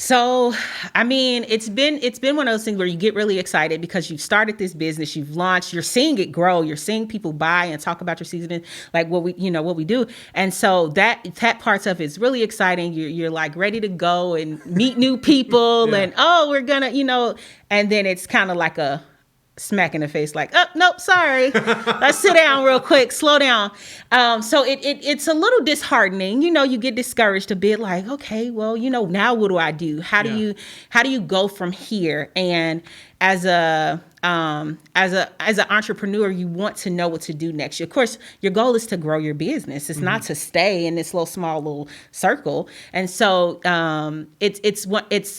So, I mean, it's been one of those things where you get really excited because you've started this business, you've launched, you're seeing it grow, you're seeing people buy and talk about your seasoning, like what we do. And so that parts of it is really exciting. You're like ready to go and meet new people and we're gonna, and then it's kind of like a smack in the face, like, oh, nope, sorry. Let's sit down real quick, slow down. So it's a little disheartening. You get discouraged a bit, like, okay, well, now what do I do? How do you go from here? And as an entrepreneur, you want to know what to do next. Of course, your goal is to grow your business. It's not to stay in this small little circle. And so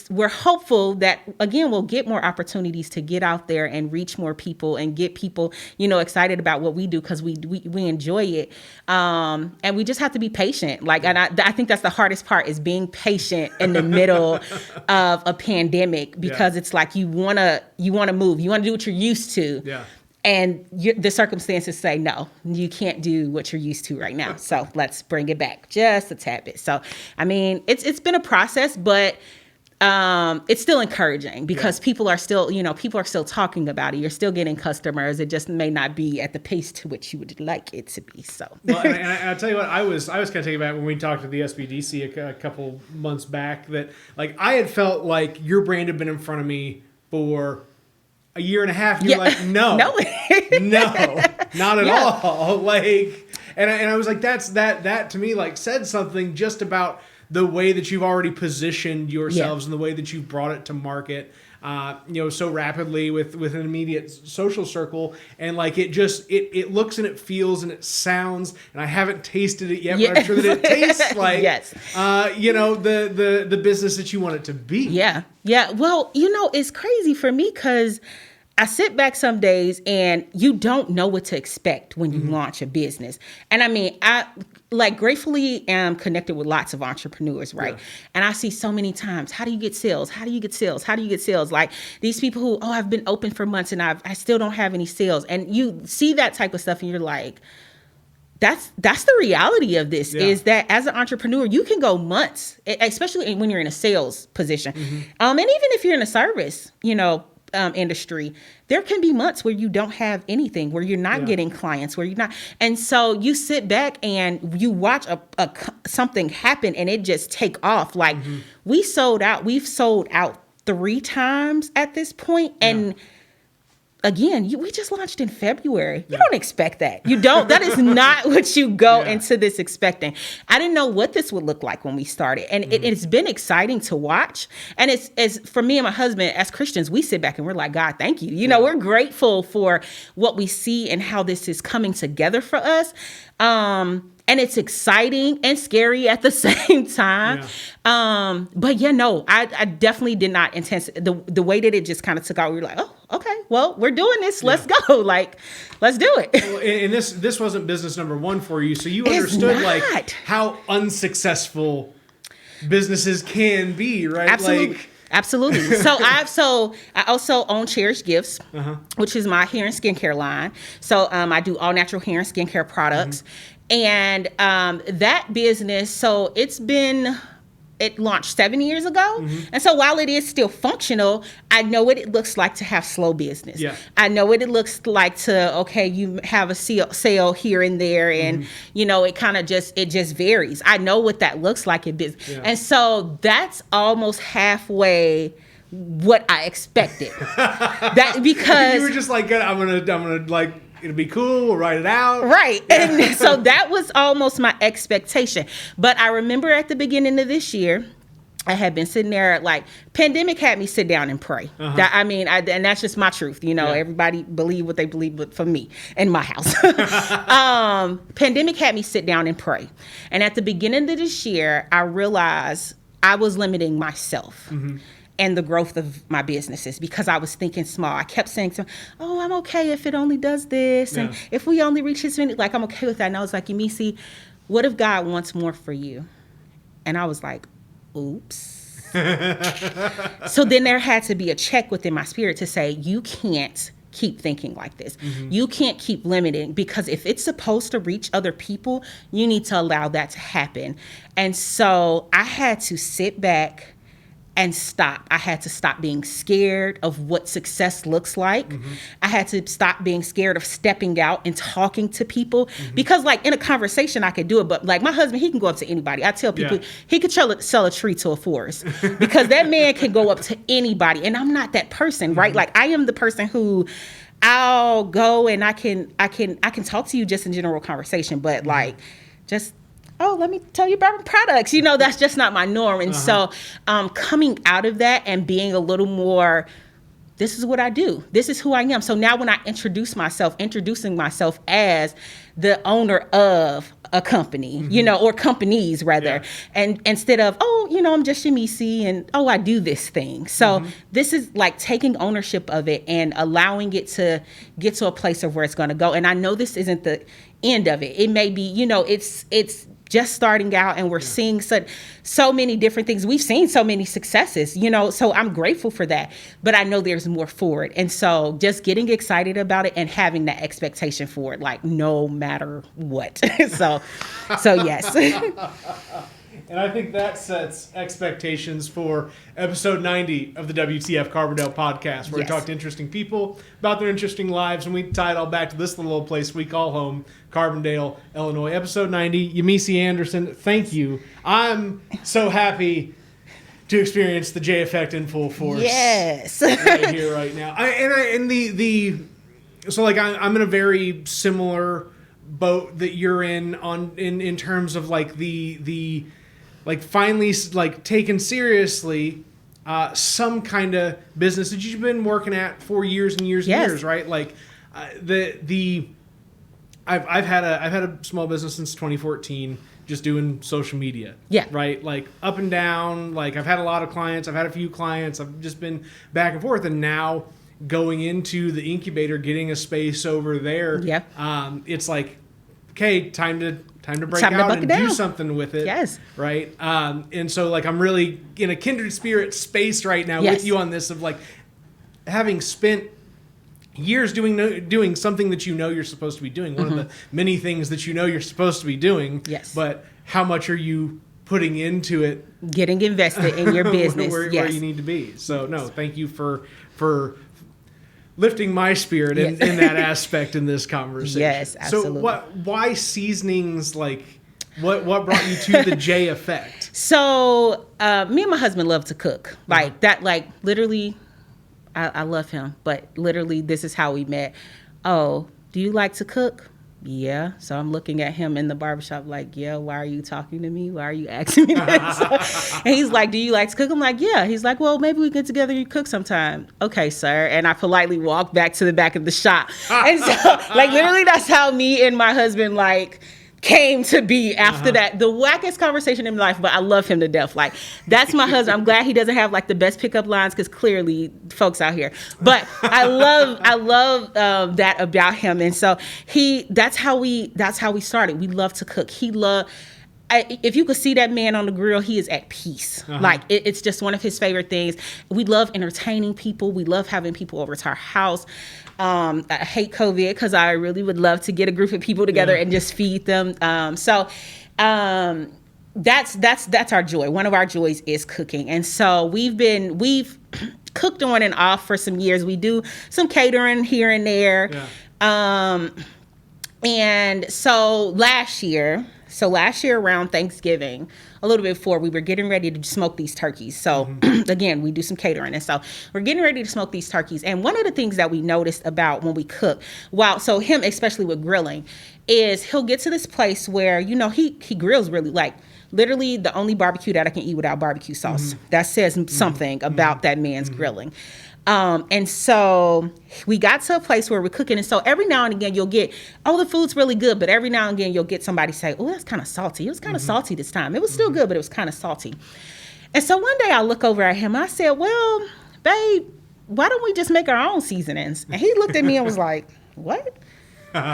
we're hopeful that, again, we'll get more opportunities to get out there and reach more people and get people, excited about what we do, because we enjoy it. And we just have to be patient. And I think that's the hardest part, is being patient in the middle of a pandemic, because it's like you want to move. You want to do what you're used to. Yeah. And the circumstances say, no, you can't do what you're used to right now. So let's bring it back just a tad bit. So, I mean, it's been a process, but it's still encouraging, because people are still talking about it. You're still getting customers. It just may not be at the pace to which you would like it to be. So, well, and I'll tell you what, I was kind of taken aback when we talked to the SBDC a couple months back, that like I had felt like your brand had been in front of me for a year and a half. You're like, no, not at all. Like, and I was like, that to me, like, said something just about the way that you've already positioned yourselves and the way that you've brought it to market, so rapidly with an immediate social circle. And like, it looks and it feels and it sounds, and I haven't tasted it yet, but I'm sure that it tastes like, the business that you want it to be. Yeah. Yeah. Well, it's crazy for me, because I sit back some days and you don't know what to expect when you launch a business. And I mean, I gratefully am connected with lots of entrepreneurs, right? Yeah. And I see so many times, how do you get sales? How do you get sales? How do you get sales? Like these people who, I've been open for months and I still don't have any sales. And you see that type of stuff and you're like, that's the reality of this, is that as an entrepreneur, you can go months, especially when you're in a sales position. And even if you're in a service, industry, there can be months where you don't have anything, where you're not getting clients, where you're not. And so you sit back and you watch something happen and it just take off. Like we've sold out 3 times at this point. And again, we just launched in February. You don't expect that. You don't. That is not what you go into this expecting. I didn't know what this would look like when we started. And it's been exciting to watch. And it's for me and my husband, as Christians, we sit back and we're like, God, thank you. We're grateful for what we see and how this is coming together for us. And it's exciting and scary at the same time. But I definitely did not intend the way that it just kind of took out. We were like, oh, okay, well, we're doing this. Let's go. Like, let's do it. Well, and this wasn't business number one for you. So you understood like how unsuccessful businesses can be, right? Absolutely. Absolutely. So I also own Cherished Gifts, which is my hair and skincare line. So I do all natural hair and skincare products. And that business, so it launched 7 years ago. And so while it is still functional, I know what it looks like to have slow business. Yeah. I know what it looks like to, you have a sale here and there, and, it kind of just varies. I know what that looks like in business. Yeah. And so that's almost halfway what I expected. That because you were just like, I'm gonna like, it'll be cool, we'll write it out. Right. And so that was almost my expectation. But I remember at the beginning of this year, I had been sitting there, like, pandemic had me sit down and pray. And that's just my truth. Everybody believe what they believe, but for me, in my house. Pandemic had me sit down and pray. And at the beginning of this year, I realized I was limiting myself. And the growth of my businesses, because I was thinking small. I kept saying to him, I'm okay if it only does this. And if we only reach this many, like, I'm okay with that. And I was like, Yemisi, what if God wants more for you? And I was like, oops. So then there had to be a check within my spirit to say, you can't keep thinking like this. You can't keep limiting, because if it's supposed to reach other people, you need to allow that to happen. And so I had to sit back and stop. I had to stop being scared of what success looks like. I had to stop being scared of stepping out and talking to people, because like in a conversation I could do it, but like my husband, he can go up to anybody. I tell people he could sell a tree to a forest, because that man can go up to anybody, and I'm not that person, right? Like I am the person who I'll go and I can talk to you just in general conversation, but like just, oh, let me tell you about my products. That's just not my norm. And so coming out of that and being a little more, this is what I do. This is who I am. So now when I introducing myself as the owner of a company, or companies rather, and instead of, I'm just Yemisi and, I do this thing. So this is like taking ownership of it and allowing it to get to a place of where it's going to go. And I know this isn't the end of it. It may be, it's just starting out, and we're seeing so many different things. We've seen so many successes, so I'm grateful for that, but I know there's more for it. And so just getting excited about it and having that expectation for it, like no matter what. so yes. And I think that sets expectations for episode 90 of the WTF Carbondale podcast, where we talk to interesting people about their interesting lives, and we tie it all back to this little old place we call home, Carbondale, Illinois. Episode 90, Yemisi Anderson, thank you. I'm so happy to experience the J Effect in full force. Yes. Right here, right now. I'm in a very similar boat that you're in terms of like the like finally like taken seriously some kind of business that you've been working at for years and years and years, right? Like I've had a small business since 2014, just doing social media. Yeah. Right? Like up and down. Like I've had a lot of clients. I've had a few clients. I've just been back and forth. And now going into the incubator, getting a space over there. Yeah. It's like, okay, time to break out and do something with it. Yes. Right? And so like I'm really in a kindred spirit space right now with you on this, of like having spent years doing something that you're supposed to be doing. One of the many things that you're supposed to be doing. Yes. But how much are you putting into it? Getting invested in your business. where you need to be. So no, thank you for lifting my spirit in that aspect in this conversation. Yes, absolutely. So why seasonings? Like what brought you to the J Effect? So me and my husband love to cook. Like that, like literally I love him, but literally this is how we met. Oh, do you like to cook? Yeah. So I'm looking at him in the barbershop like, yeah, why are you talking to me? Why are you asking me this? And he's like, do you like to cook? I'm like, yeah. He's like, well, maybe we get together and you cook sometime. Okay, sir. And I politely walk back to the back of the shop. And so like literally that's how me and my husband like came to be after that. The wackest conversation in my life, but I love him to death. Like that's my husband. I'm glad he doesn't have like the best pickup lines, because clearly folks out here. But I love that about him. And so that's how we started. We love to cook. If you could see that man on the grill, he is at peace. Like it's just one of his favorite things. We love entertaining people. We love having people over to our house. I hate COVID because I really would love to get a group of people together and just feed them. So that's our joy. One of our joys is cooking. And so we've cooked on and off for some years. We do some catering here and there. Yeah. And so last year around Thanksgiving, a little bit before, we were getting ready to smoke these turkeys. So again, we do some catering. And so we're getting ready to smoke these turkeys. And one of the things that we noticed about when we cook, so him, especially with grilling, is he'll get to this place where, he grills really, like literally the only barbecue that I can eat without barbecue sauce. That says something about that man's grilling. And so we got to a place where we're cooking. And so every now and again, you'll get, the food's really good. But every now and again, you'll get somebody say, oh, that's kind of salty. It was kind of salty this time. It was still good, but it was kind of salty. And so one day I look over at him. I said, well, babe, why don't we just make our own seasonings? And he looked at me and was like, what?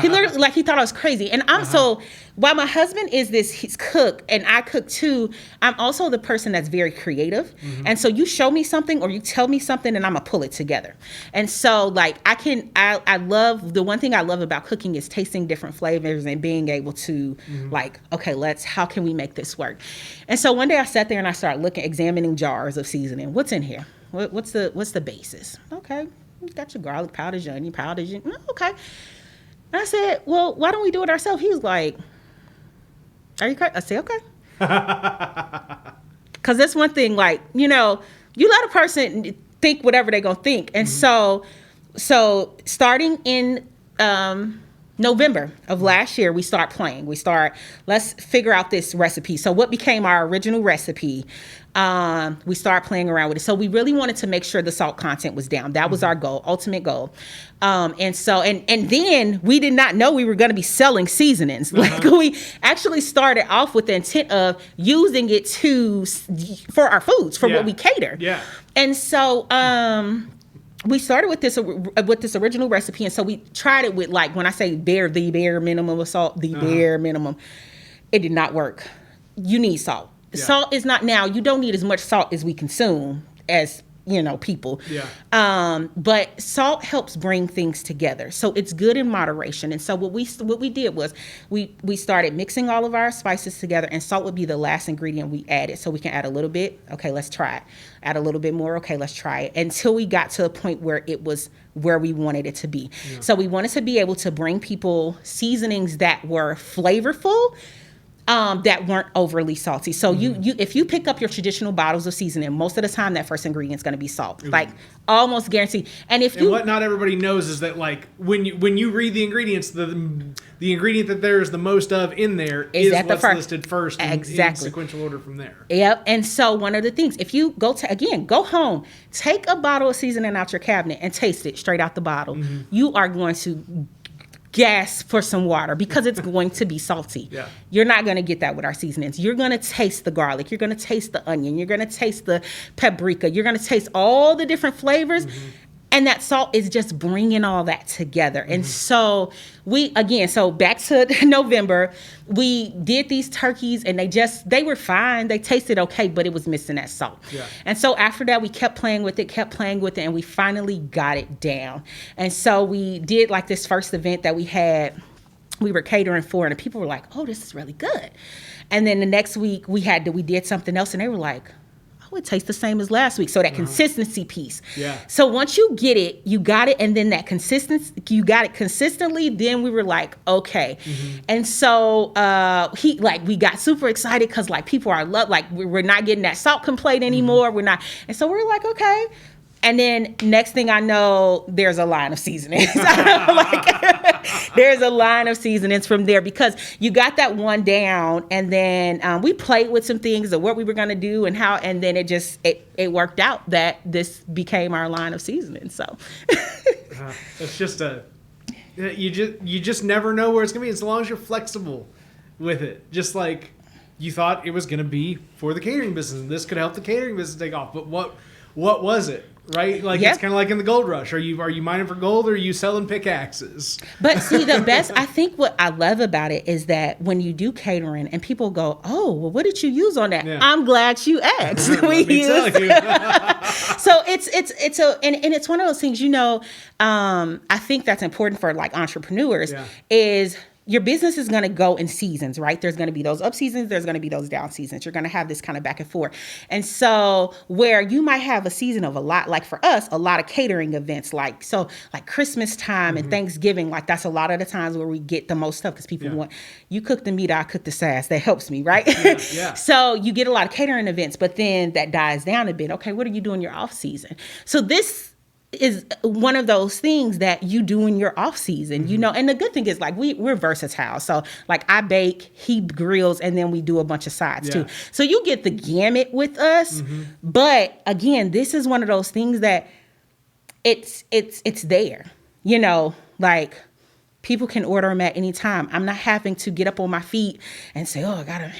He literally, like, he thought I was crazy. And I'm so, while my husband is he's cook and I cook too, I'm also the person that's very creative. And so you show me something or you tell me something and I'm gonna pull it together. And so like I love, the one thing I love about cooking is tasting different flavors and being able to like, okay, how can we make this work? And so one day I sat there and I started examining jars of seasoning. What's in here? What's the basis? Okay, you got your garlic powders, your onion powders. Okay. And I said, well, why don't we do it ourselves? He was like, are you crazy? I said, okay. Because that's one thing, like, you let a person think whatever they're going to think. And so starting in November of last year, we start playing. Let's figure out this recipe. So what became our original recipe, we start playing around with it. So we really wanted to make sure the salt content was down. That was our goal, ultimate goal. And then we did not know we were going to be selling seasonings. Like we actually started off with the intent of using it for our foods, for what we cater. Yeah. And so, we started with this original recipe, and so we tried it with, like, when I say the bare minimum of salt, bare minimum, it did not work. You need salt. Yeah. Salt is not, now you don't need as much salt as we consume as people. Yeah. But salt helps bring things together, so it's good in moderation. And so what we did was we started mixing all of our spices together, and salt would be the last ingredient we added. So we can add a little bit. Okay, let's try it. Add a little bit more. Okay, let's try it, until we got to a point where it was where we wanted it to be. Yeah. So we wanted to be able to bring people seasonings that were flavorful, that weren't overly salty. So you if you pick up your traditional bottles of seasoning, most of the time that first ingredient is going to be salt, like almost guaranteed. And what not everybody knows is that, like, when you read the ingredients, the ingredient that there is the most of in there is what's listed first, in sequential order from there. Yep. And so one of the things, if you go home, take a bottle of seasoning out your cabinet and taste it straight out the bottle. You are going to gasp for some water, because it's going to be salty. Yeah. You're not going to get that with our seasonings. You're going to taste the garlic. You're going to taste the onion. You're going to taste the paprika. You're going to taste all the different flavors. And that salt is just bringing all that together. And so back to November, we did these turkeys, and they were fine. They tasted okay, but it was missing that salt. Yeah. And so after that, we kept playing with it, and we finally got it down. And so we did, like, this first event that we were catering for, and the people were like, oh, this is really good. And then the next week we did something else, and they were like, it tastes the same as last week. So that consistency piece. Yeah. So once you get it, you got it, and then that consistency, you got it consistently, then we were like, okay. And so we got super excited, because, like, people are we're not getting that salt complaint anymore. We're not. And so we're like, okay. And then next thing I know, there's a line of seasonings. There's a line of seasonings from there, because you got that one down, and then we played with some things of what we were going to do and how, and then it worked out that this became our line of seasonings. So it's just you just never know where it's going to be, as long as you're flexible with it. Just like you thought it was going to be for the catering business, and this could help the catering business take off. But what was it? Right? Like, it's kind of like in the gold rush. Are you mining for gold, or are you selling pickaxes? But see, I think what I love about it is that when you do catering and people go, oh, well, what did you use on that? Yeah. I'm glad you asked. So it's one of those things, I think that's important for, like, entrepreneurs is your business is going to go in seasons, right? There's going to be those up seasons. There's going to be those down seasons. You're going to have this kind of back and forth. And so where you might have a season of a lot, like for us, a lot of catering events, like Christmas time and Thanksgiving, like that's a lot of the times where we get the most stuff, because people want, you cook the meat, I cook the sass. That helps me, right? Yeah. So you get a lot of catering events, but then that dies down a bit. Okay, what are you doing your off season? So this is one of those things that you do in your off season, and the good thing is, like, we're versatile. So, like, I bake, he grills, and then we do a bunch of sides too. So you get the gamut with us. But again, this is one of those things that it's there, like, People can order them at any time. I'm not having to get up on my feet and say, "Oh, I gotta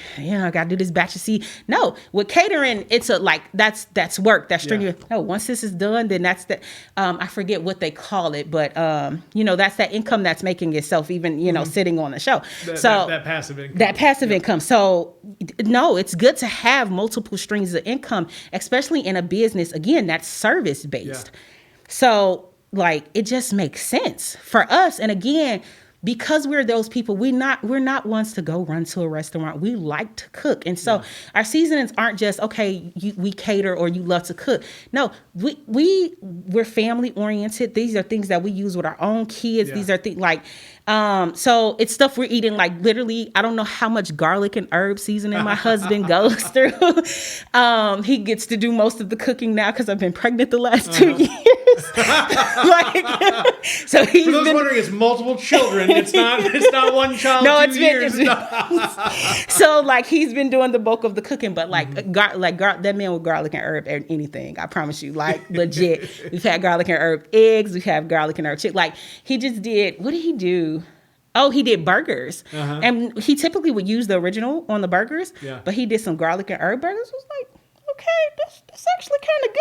do this batch of seed." No, with catering, it's that's work, that's strenuous. No, once this is done, then that's the I forget what they call it, but that's that income that's making itself, even sitting on the show. That passive income. That passive income. So no, it's good to have multiple streams of income, especially in a business again that's service based. Yeah. So it just makes sense for us. And again, because we're those people, we're not ones to go run to a restaurant. We like to cook. And so our seasonings aren't just, okay, we cater or you love to cook. No, we're family oriented. These are things that we use with our own kids. Yeah. These are things so it's stuff we're eating, literally, I don't know how much garlic and herb seasoning my husband goes through. He gets to do most of the cooking now because I've been pregnant the last 2 years. So he's for those wondering, it's multiple children. It's not one child. No, 2 years. So he's been doing the bulk of the cooking, but that man with garlic and herb and anything, I promise you, legit. We've had garlic and herb eggs. We've had garlic and herb chicken. He just did. What did he do? Oh, he did burgers. Uh-huh. And he typically would use the original on the burgers, but he did some garlic and herb burgers. It was okay, that's actually kind of good.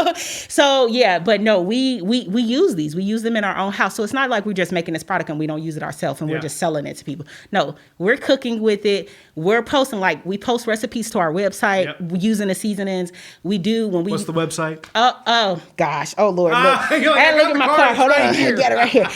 Nice. So yeah, but no, we use these. We use them in our own house. So it's not like we're just making this product and we don't use it ourselves and we're just selling it to people. No, we're cooking with it. We're posting, we post recipes to our website using the seasonings. We do when we... What's the website? Oh gosh. Oh Lord. Look. Look at my card. Hold on. I got it right here.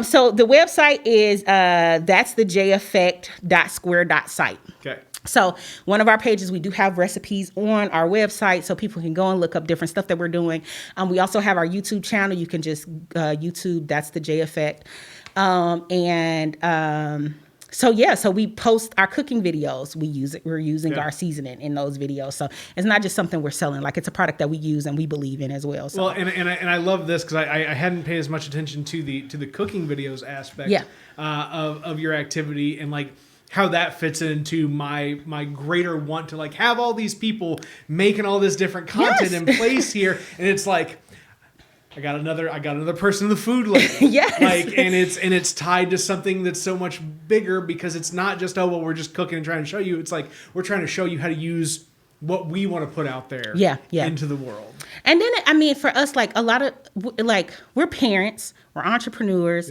So the website is that's the jeffect.square.site. Okay. So one of our pages, we do have recipes on our website so people can go and look up different stuff that we're doing. We also have our YouTube channel. You can just YouTube, that's the J Effect. So we post our cooking videos. We're using our seasoning in those videos. So it's not just something we're selling. It's a product that we use and we believe in as well. So. Well, and I love this because I hadn't paid as much attention to the cooking videos aspect of your activity and how that fits into my greater want to have all these people making all this different content in place here, and it's I got another person in the food lane. Yes. And it's tied to something that's so much bigger because it's not just we're just cooking and trying to show you. It's we're trying to show you how to use what we want to put out there into the world. And then for us, a lot of we're parents, we're entrepreneurs,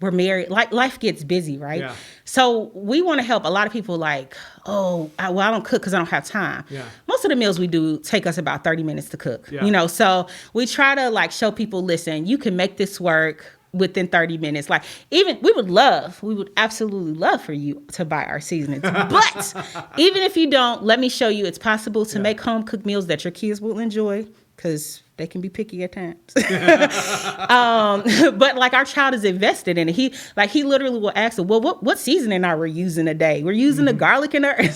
we're married. Life gets busy, right? Yeah. So we want to help a lot of people I don't cook because I don't have time. Yeah. Most of the meals we do take us about 30 minutes to cook. Yeah. So we try to show people, listen, you can make this work within 30 minutes. We would absolutely love for you to buy our seasonings. But even if you don't, let me show you it's possible to make home cooked meals that your kids will enjoy, because they can be picky at times. But our child is invested in it. He literally will ask, well, what seasoning are we using today? We're using the garlic and herb.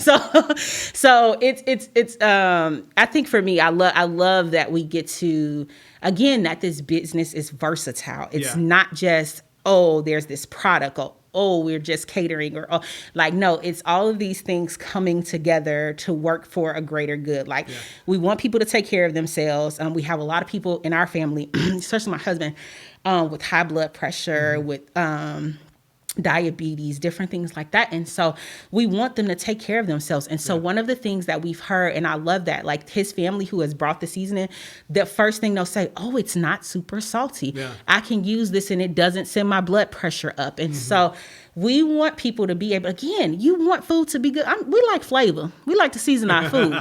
So it's I think for me, I love that we get to, again, that this business is versatile. It's not just, there's this product, we're just catering, or no, it's all of these things coming together to work for a greater good. We want people to take care of themselves. We have a lot of people in our family, especially my husband, with high blood pressure, with diabetes, different things like that. And so we want them to take care of themselves. And so one of the things that we've heard, and I love that, his family who has brought the seasoning, the first thing they'll say, it's not super salty. Yeah. I can use this and it doesn't send my blood pressure up. And so we want people to be able, again, you want food to be good. We like flavor. We like to season our food.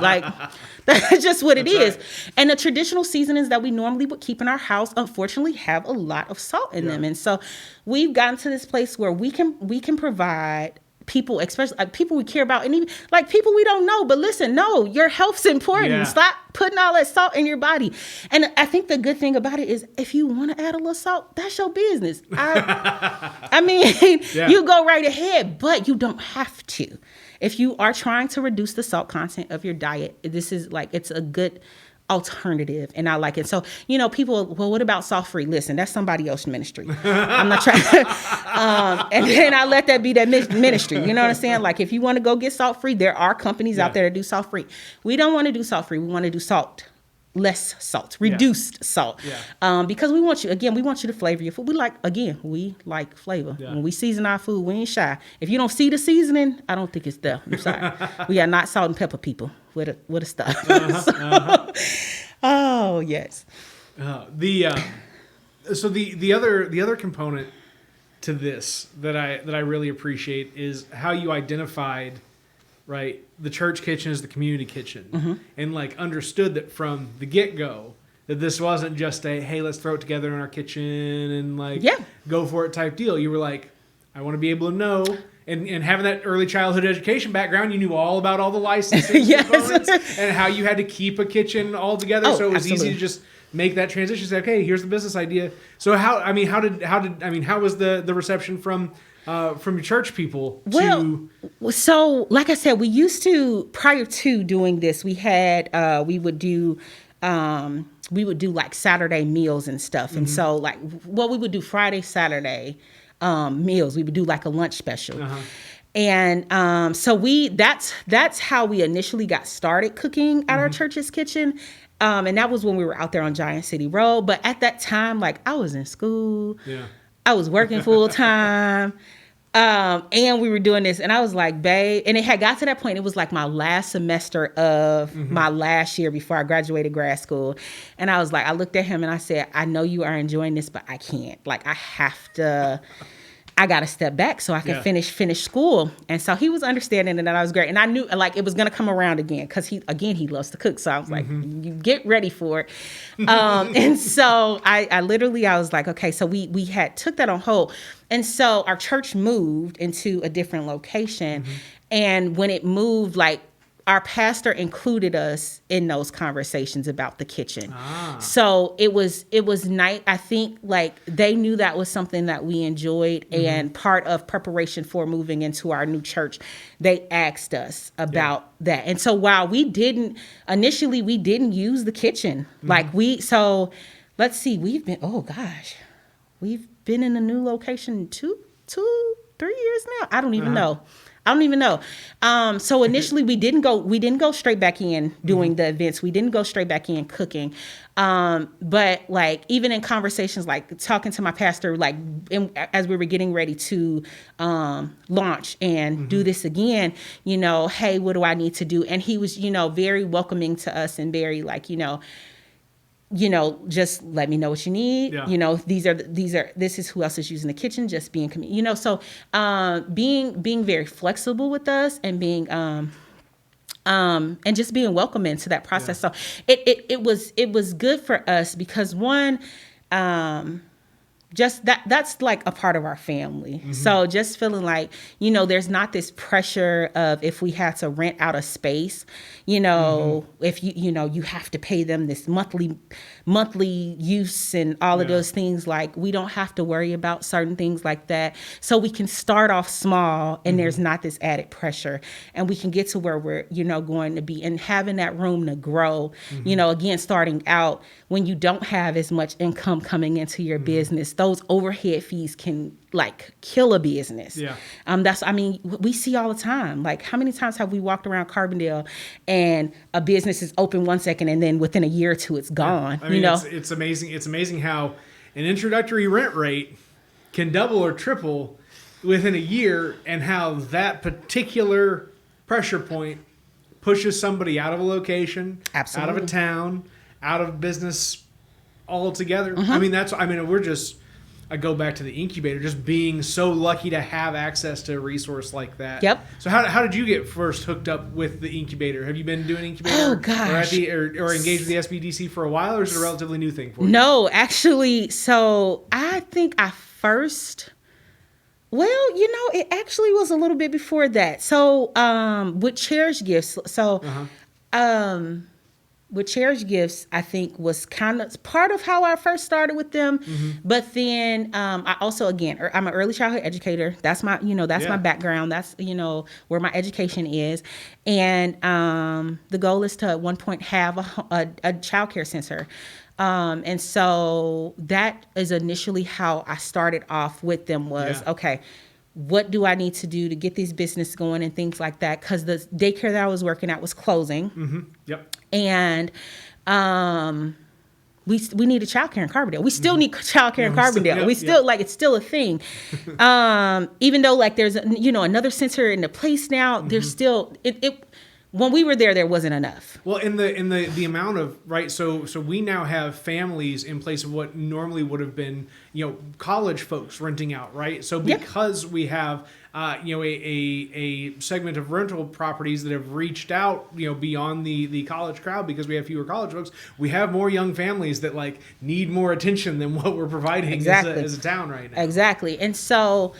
That's just what it is. Right. And the traditional seasonings that we normally would keep in our house, unfortunately, have a lot of salt in them. And so we've gotten to this place where we can provide people, especially people we care about, and even people we don't know. But listen, no, your health's important. Yeah. Stop putting all that salt in your body. And I think the good thing about it is, if you want to add a little salt, that's your business. You go right ahead, but you don't have to. If you are trying to reduce the salt content of your diet, this is it's a good alternative, and I like it. So, people, well, what about salt-free? Listen, that's somebody else's ministry. I'm not trying and then I let that be that ministry. You know what I'm saying? If you want to go get salt-free, there are companies out there that do salt-free. We don't want to do salt-free. We want to do salt less salt, reduced salt. Yeah. Because we want you to flavor your food. We like flavor. Yeah. When we season our food, we ain't shy. If you don't see the seasoning, I don't think it's there. I'm sorry. We are not salt and pepper people with a stuff. Oh yes. The other component to this that I really appreciate is how you identified, right, the church kitchen as the community kitchen, and like understood that from the get-go that this wasn't just a, hey, let's throw it together in our kitchen and like go for it type deal. You were like, I want to be able to know, and having that early childhood education background, you knew all about all the licensing components and how you had to keep a kitchen all together. So it was easy to just make that transition. Say, okay, here's the business idea. So how was the reception from your church people? So like I said, we used to, prior to doing this, we had we would do like Saturday meals and stuff. And so like what we would do Friday, Saturday meals, we would do like a lunch special. And so that's how we initially got started cooking at our church's kitchen. And that was when we were out there on Giant City Road. But at that time, like I was in school, I was working full time, and we were doing this. And I was like, babe, and it had got to that point. It was like my last semester of my last year before I graduated grad school. And I was like, I looked at him and I said, I know you are enjoying this, but I can't. Like I got to step back so I can finish school. And so he was understanding, and that I was great. And I knew like it was going to come around again because he loves to cook. So I was like, you get ready for it. And so I was like, okay, so we had took that on hold. And so our church moved into a different location. And when it moved, like our pastor included us in those conversations about the kitchen. So it was nice. I think like they knew that was something that we enjoyed, and part of preparation for moving into our new church, they asked us about that. And so while we didn't use the kitchen, let's see, we've been in a new location 3 years now. I don't even know. So initially we didn't go straight back in doing the events. We didn't go straight back in cooking. But like even in conversations, like talking to my pastor, like as we were getting ready to launch and do this again, hey, what do I need to do? And he was, very welcoming to us and very like, just let me know what you need. This is who else is using the kitchen, just being, so being very flexible with us and being, and just being welcome into that process. So it was good for us because one, just that's like a part of our family. So just feeling like, there's not this pressure of if we had to rent out a space, if you have to pay them this monthly use and all of those things. Like we don't have to worry about certain things like that. So we can start off small and there's not this added pressure, and we can get to where we're, going to be, and having that room to grow, again, starting out when you don't have as much income coming into your business, those overhead fees can like kill a business. We see all the time. Like how many times have we walked around Carbondale and a business is open 1 second and then within a year or two it's gone. It's amazing. It's amazing how an introductory rent rate can double or triple within a year, and how that particular pressure point pushes somebody out of a location, out of a town, out of business altogether. I go back to the incubator, just being so lucky to have access to a resource like that. So how did you get first hooked up with the incubator? Have you been doing incubator? Oh gosh. Or engaged with the SBDC for a while, or is it a relatively new thing for you? No, actually, so I think I first, it actually was a little bit before that. So with Cherish Gifts, with Cherish Gifts, I think was kind of part of how I first started with them. But then I also, again, I'm an early childhood educator. That's my, my background. That's, where my education is. And the goal is to at one point have a child care center. And so that is initially how I started off with them was, okay, what do I need to do to get this business going and things like that? Because the daycare that I was working at was closing. And We need a childcare in Carbondale. We still need childcare in Carbondale. We still like it's still a thing. Even though like there's another center in the place now, there's still it. When we were there wasn't enough. Well, in the amount of right, so we now have families in place of what normally would have been college folks renting out, right? So because we have a segment of rental properties that have reached out beyond the college crowd, because we have fewer college folks, we have more young families that like need more attention than what we're providing as a town right now. Exactly, and so.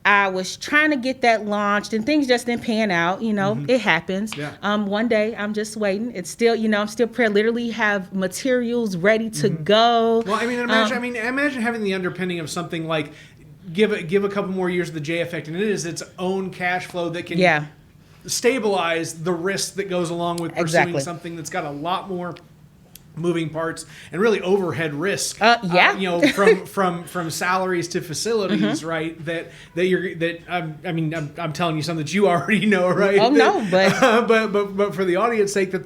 I was trying to get that launched and things just didn't pan out. It happens. Yeah. One day I'm just waiting. It's still, I'm still literally have materials ready to go. Well, imagine having the underpinning of something like give a couple more years of the J effect, and it is its own cash flow that can stabilize the risk that goes along with pursuing something that's got a lot more moving parts and really overhead risk. From salaries to facilities, right? I'm telling you something that you already know, right? Oh no, but for the audience sake, that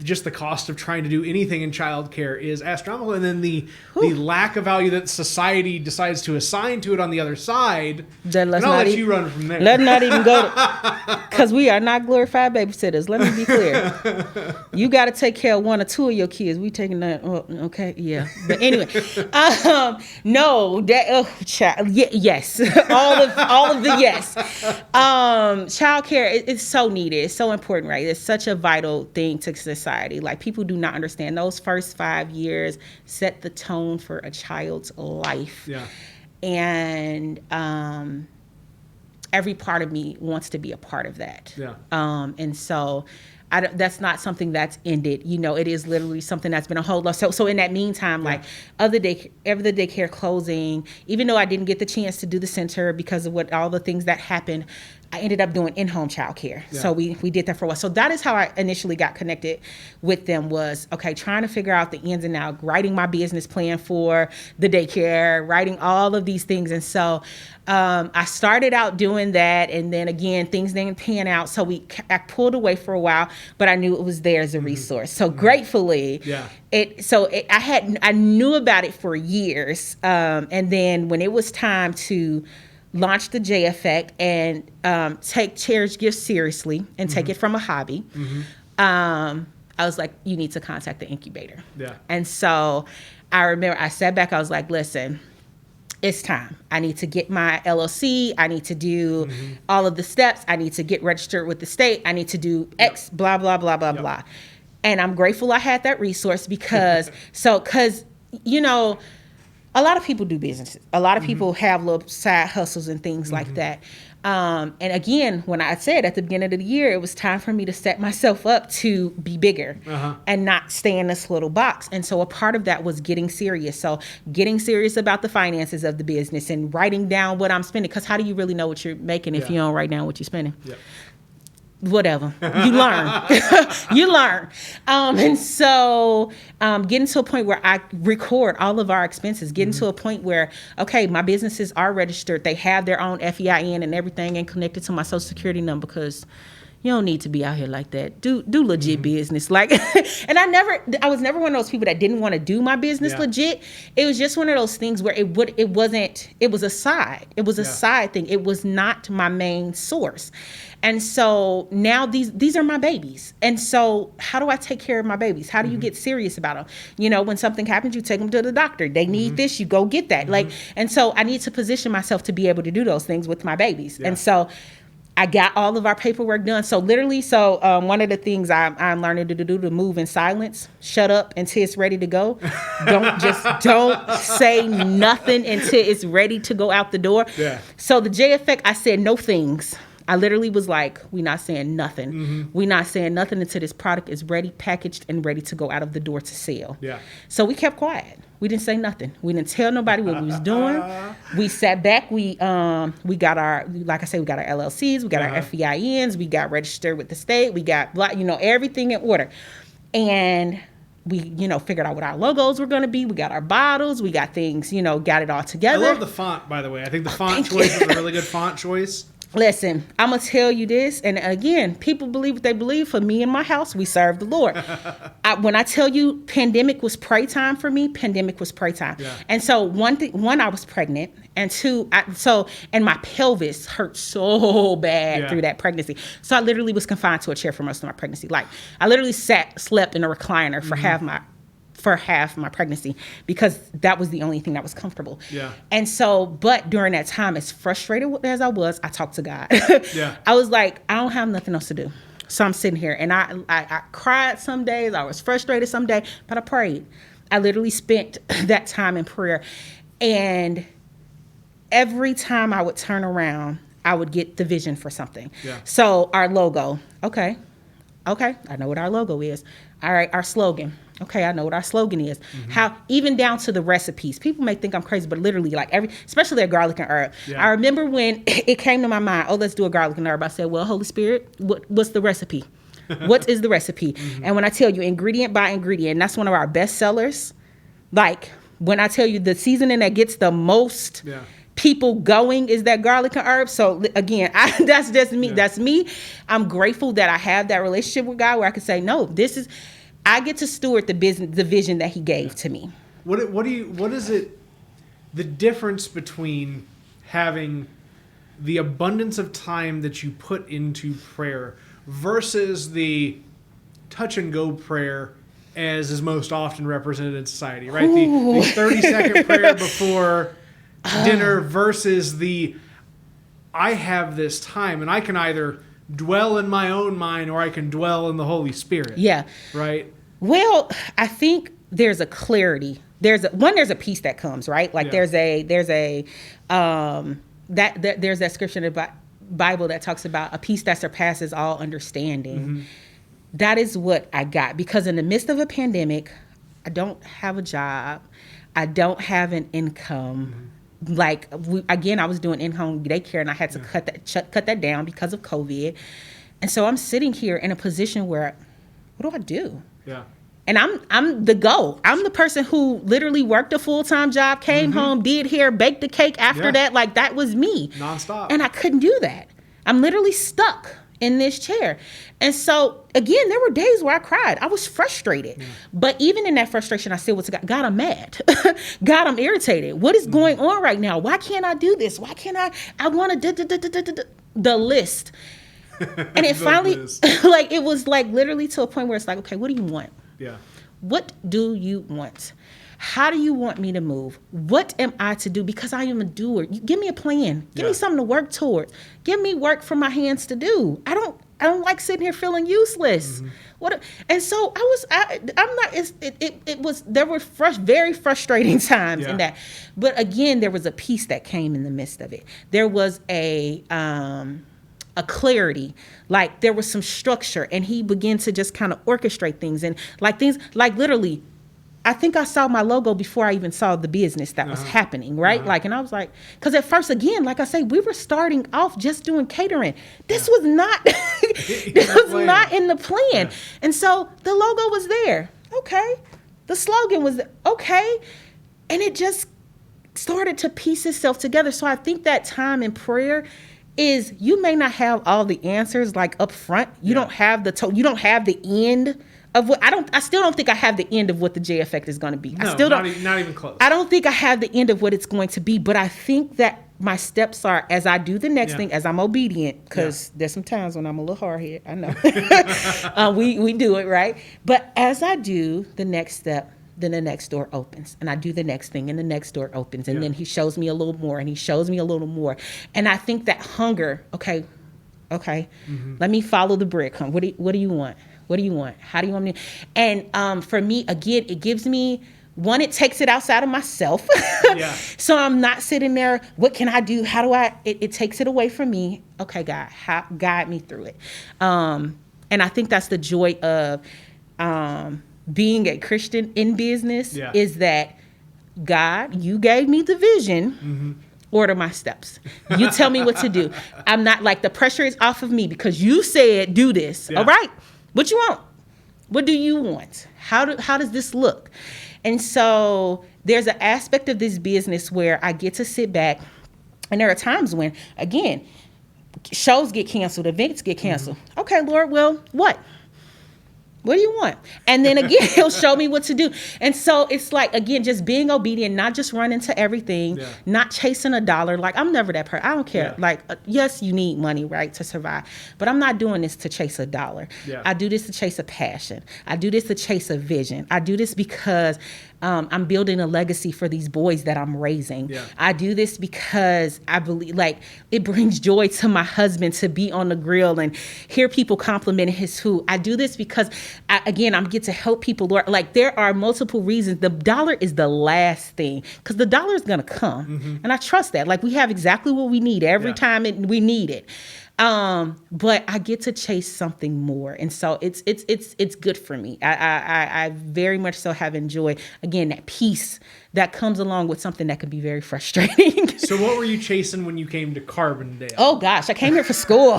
just the cost of trying to do anything in childcare is astronomical, and then the lack of value that society decides to assign to it on the other side. Then I'll let you run from there. Let's not even go because we are not glorified babysitters. Let me be clear. You got to take care of one or two of your kids. We taking that. Oh, okay, yeah. But anyway, no, that yes, all of the yes. Childcare is so needed. It's so important, right? It's such a vital thing to society. Like, people do not understand those first 5 years set the tone for a child's life. Yeah. And every part of me wants to be a part of that. Yeah. And so that's not something that's ended. It is literally something that's been a whole lot. So in that meantime, like the daycare closing, even though I didn't get the chance to do the center because of all the things that happened, I ended up doing in-home childcare. Yeah. So we did that for a while. So that is how I initially got connected with them, was, trying to figure out the ins and outs, writing my business plan for the daycare, writing all of these things. And so I started out doing that. And then again, things didn't pan out. So I pulled away for a while, but I knew it was there as a resource. So gratefully, I knew about it for years. And then when it was time to launch the J Effect and take Cherish Gifts seriously and take it from a hobby, I was like, you need to contact the incubator. Yeah. And so I remember I sat back, I was like, listen, it's time. I need to get my LLC. I need to do all of the steps. I need to get registered with the state. I need to do X, blah, blah, blah, blah, blah. And I'm grateful I had that resource because a lot of people do businesses. A lot of people have little side hustles and things like that. And again, when I said at the beginning of the year, it was time for me to set myself up to be bigger and not stay in this little box. And so a part of that was getting serious. So getting serious about the finances of the business and writing down what I'm spending. Because how do you really know what you're making if you don't write down what you're spending? Yeah. Whatever, you learn. You learn. And so getting to a point where I record all of our expenses, getting to a point where, my businesses are registered. They have their own FEIN and everything and connected to my social security number, because you don't need to be out here like that. Do legit business. Like, and I was never one of those people that didn't want to do my business legit. It was just one of those things where it was a side. It was a side thing. It was not my main source. And so now these are my babies. And so how do I take care of my babies? How do you get serious about them? When something happens, you take them to the doctor. They need this, you go get that. And so I need to position myself to be able to do those things with my babies. Yeah. And so I got all of our paperwork done. So literally, one of the things I'm learning to do to move in silence, shut up until it's ready to go. Don't say nothing until it's ready to go out the door. Yeah. So the J Effect, I said no things. I literally was like, we're not saying nothing. We're not saying nothing until this product is ready, packaged, and ready to go out of the door to sell. Yeah. So we kept quiet. We didn't say nothing. We didn't tell nobody what we was doing. We sat back. We got our, like I said, we got our LLCs, we got our FEINs, we got registered with the state, we got, everything in order. And we, figured out what our logos were going to be. We got our bottles. We got things, got it all together. I love the font, by the way. I think the font choice is a really good font choice. Listen, I'm going to tell you this. And again, people believe what they believe. For me and my house, we serve the Lord. When I tell you pandemic was pray time for me, pandemic was pray time. Yeah. And so one, I was pregnant. And two, and my pelvis hurt so bad through that pregnancy. So I literally was confined to a chair for most of my pregnancy. Like I literally slept in a recliner for half my pregnancy because that was the only thing that was comfortable. Yeah. And so, but during that time, as frustrated as I was, I talked to God. Yeah. I was like, I don't have nothing else to do. So I'm sitting here and I cried some days. I was frustrated some day, but I prayed. I literally spent that time in prayer. And every time I would turn around, I would get the vision for something. Yeah. So our logo, okay, I know what our logo is. All right, our slogan. Okay, I know what our slogan is. Mm-hmm. How even down to the recipes. People may think I'm crazy, but literally like especially a garlic and herb. Yeah. I remember when it came to my mind, let's do a garlic and herb. I said, well, Holy Spirit, what's the recipe? What is the recipe? Mm-hmm. And when I tell you ingredient by ingredient, that's one of our best sellers. Like when I tell you the seasoning that gets the most people going is that garlic and herb. So again, that's just me. Yeah. That's me. I'm grateful that I have that relationship with God where I can say, no, I get to steward the vision that he gave to me. What is it, the difference between having the abundance of time that you put into prayer versus the touch and go prayer as is most often represented in society, right? The 30-second prayer before dinner versus I have this time and I can either dwell in my own mind or I can dwell in the Holy Spirit. Yeah. Right? Well, I think there's a clarity. There's a peace that comes, right? Like there's that scripture in the Bible that talks about a peace that surpasses all understanding. Mm-hmm. That is what I got because in the midst of a pandemic, I don't have a job. I don't have an income. Mm-hmm. Like I was doing in-home daycare and I had to cut that down because of COVID. And so I'm sitting here in a position where, what do I do? Yeah. And I'm the person who literally worked a full-time job, came home, did hair, baked the cake after that. Like that was me. Nonstop. And I couldn't do that. I'm literally stuck in this chair. And so again, there were days where I cried. I was frustrated. Yeah. But even in that frustration, I said, well, to God, I'm mad. God, I'm irritated. What is going on right now? Why can't I do this? Why can't I want to the list. And it finally, like, it was like literally to a point where it's like, okay, what do you want? Yeah. What do you want? How do you want me to move? What am I to do? Because I am a doer. Give me a plan. Give me something to work towards. Give me work for my hands to do. I don't like sitting here feeling useless. Mm-hmm. And so there were very frustrating times in that. But again, there was a peace that came in the midst of it. There was a clarity, like there was some structure, and he began to just kind of orchestrate things literally. I think I saw my logo before I even saw the business that was happening, right? Like, and I was like, because at first, again, like I say, we were starting off just doing catering. This was not, not in the plan. Yeah. And so the logo was there. Okay. The slogan was okay. And it just started to piece itself together. So I think that time in prayer is, you may not have all the answers like up front. You don't have you don't have the end of what I still don't think I have the end of what the J effect is going to be. No, I still not even close. I don't think I have the end of what it's going to be, but I think that my steps are, as I do the next thing, as I'm obedient, because there's some times when I'm a little hard-headed, I know. we do it, right? But as I do the next step, then the next door opens, and I do the next thing, and the next door opens, and then he shows me a little more, and he shows me a little more. And I think that hunger, okay, let me follow the breadcrumb. What do you want? What do you want? How do you want me? And for me, again, it gives me, one, it takes it outside of myself. So I'm not sitting there, what can I do? How do it takes it away from me. Okay, God, guide me through it. And I think that's the joy of being a Christian in business, is that, God, you gave me the vision. Order my steps. You tell me what to do. I'm not like, the pressure is off of me because you said do this. All right. What you want? What do you want? How does this look? And so there's an aspect of this business where I get to sit back, and there are times when, again, shows get canceled, events get canceled. Okay, Lord, well, what? What do you want? And then again, he'll show me what to do. And so it's like, again, just being obedient, not just running to everything, not chasing a dollar. Like, I'm never that person. I don't care. Like, yes, you need money, right, to survive. But I'm not doing this to chase a dollar. I do this to chase a passion. I do this to chase a vision. I do this because I'm building a legacy for these boys that I'm raising. I do this because I believe, like, it brings joy to my husband to be on the grill and hear people complimenting his food. I do this because, I'm get to help people, Lord. Like, there are multiple reasons. The dollar is the last thing, because the dollar is going to come. And I trust that. Like, we have exactly what we need every time we need it. But I get to chase something more. And so it's good for me. I very much so have enjoyed, again, that peace that comes along with something that can be very frustrating. So what were you chasing when you came to Carbondale? Oh gosh, I came here for school.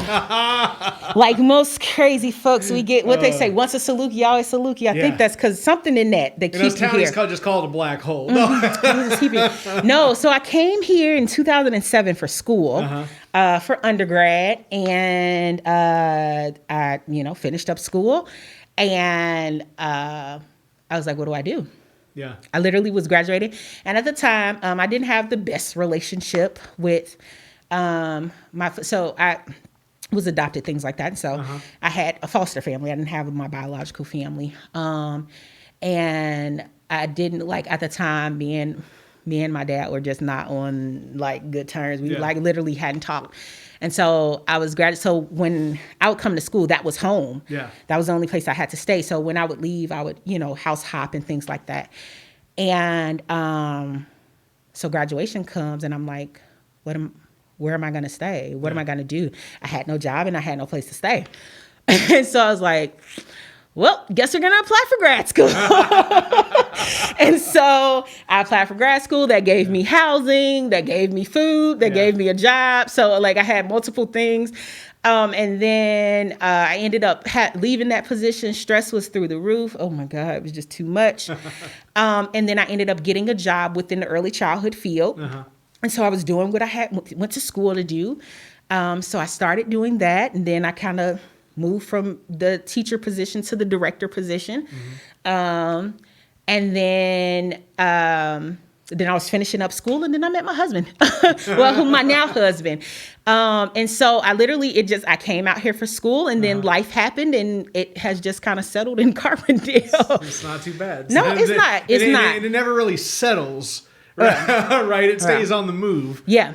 Like most crazy folks, we get what they say, once a Saluki, always Saluki. I think that's because something in that keeps you here. Just called a black hole. No, so I came here in 2007 for school. For undergrad, and I finished up school, and I was like, what do I do? I literally was graduating, and at the time I didn't have the best relationship with so I was adopted, things like that, and so I had a foster family. I didn't have my biological family, and I didn't, like, at the time, me and my dad were just not on, like, good terms. We like literally hadn't talked. And so I was so when I would come to school, that was home. That was the only place I had to stay. So when I would leave, I would, house hop and things like that. And so graduation comes, and I'm like, where am I going to stay? What am I going to do? I had no job and I had no place to stay. And so I was like, well, guess we're going to apply for grad school. And so I applied for grad school. That gave me housing, that gave me food, that gave me a job. So, like, I had multiple things. And then I ended up leaving that position. Stress was through the roof. Oh my God, it was just too much. And then I ended up getting a job within the early childhood field. And so I was doing what I went to school to do. So I started doing that. And then I kind of moved from the teacher position to the director position. And then I was finishing up school, and then I met my husband, my now husband. And so I literally, I came out here for school, and then life happened, and it has just kind of settled in Carbondale. It's not too bad. No, it's not. It's not. It never really settles. Right, it stays on the move. Yeah.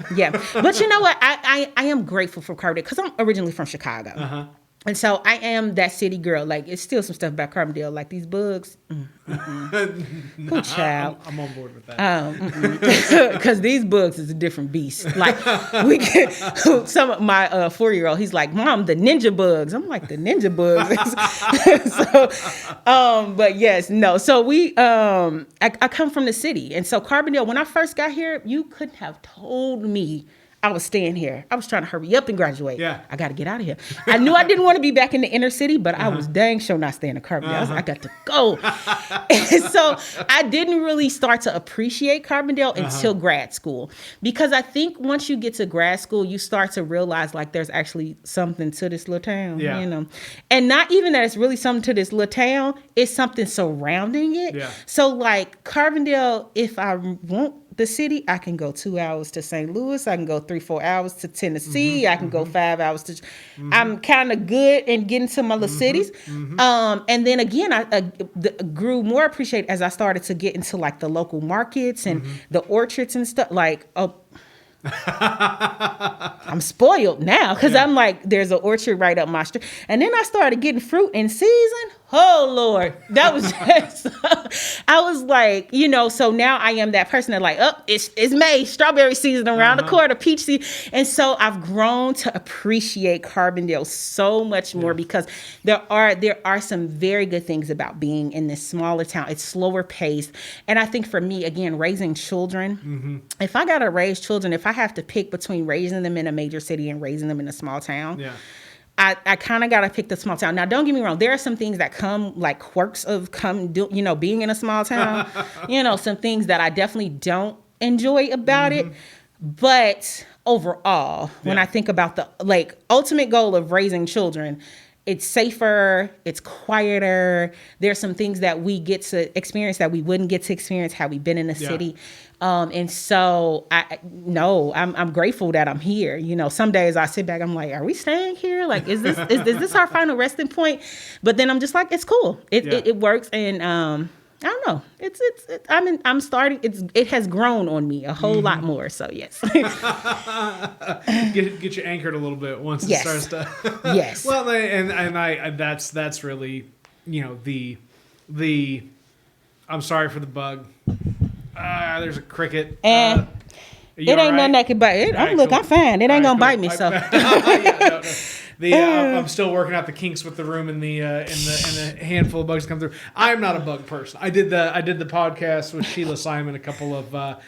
But you know what? I am grateful for Carbondale, because I'm originally from Chicago. And so I am that city girl. Like, it's still some stuff about Carbondale, like these bugs. Good child. I'm on board with that. Because these bugs is a different beast. Like, we get some of my 4-year-old. He's like, Mom, the ninja bugs. I'm like, the ninja bugs. But yes, no. So I come from the city, and so Carbondale. When I first got here, you couldn't have told me I was staying here. I was trying to hurry up and graduate. I got to get out of here. I knew I didn't want to be back in the inner city, but I was dang sure not staying in Carbondale. I was like, I got to go. And so I didn't really start to appreciate Carbondale until grad school, because I think once you get to grad school, you start to realize, like, there's actually something to this little town, and not even that it's really something to this little town, it's something surrounding it. So, like, Carbondale, if I want the city, I can go 2 hours to St. Louis. I can go 3-4 hours to Tennessee. I can go 5 hours to. I'm kind of good in getting to my little cities. And then again, I grew more appreciated as I started to get into, like, the local markets and the orchards and stuff. Like, I'm spoiled now, because I'm like, there's an orchard right up my street. And then I started getting fruit in season. Oh Lord, that was just, I was like, so now I am that person that, like, it's May, strawberry season around the corner, peach season. And so I've grown to appreciate Carbondale so much more, because there are some very good things about being in this smaller town. It's slower paced. And I think for me, again, raising children, if I got to raise children, if I have to pick between raising them in a major city and raising them in a small town, I kind of got to pick the small town. Now, don't get me wrong. There are some things that come, like quirks of being in a small town, some things that I definitely don't enjoy about it. But overall, when I think about the like ultimate goal of raising children, it's safer, it's quieter. There's some things that we get to experience that we wouldn't get to experience had we been in the city. And so I'm grateful that I'm here. You know, some days I sit back, I'm like, are we staying here? Like, is this our final resting point? But then I'm just like, it's cool. It works. And, I don't know. I'm starting. It has grown on me a whole lot more. So yes. get you anchored a little bit once it starts to. Yes. Well, and that's really, you know, the. I'm sorry for the bug. There's a cricket. And it ain't nothing that can bite it. I'm fine. It ain't gonna bite me. So. I'm still working out the kinks with the room and the handful of bugs come through. I'm not a bug person. I did the podcast with Sheila Simon a couple of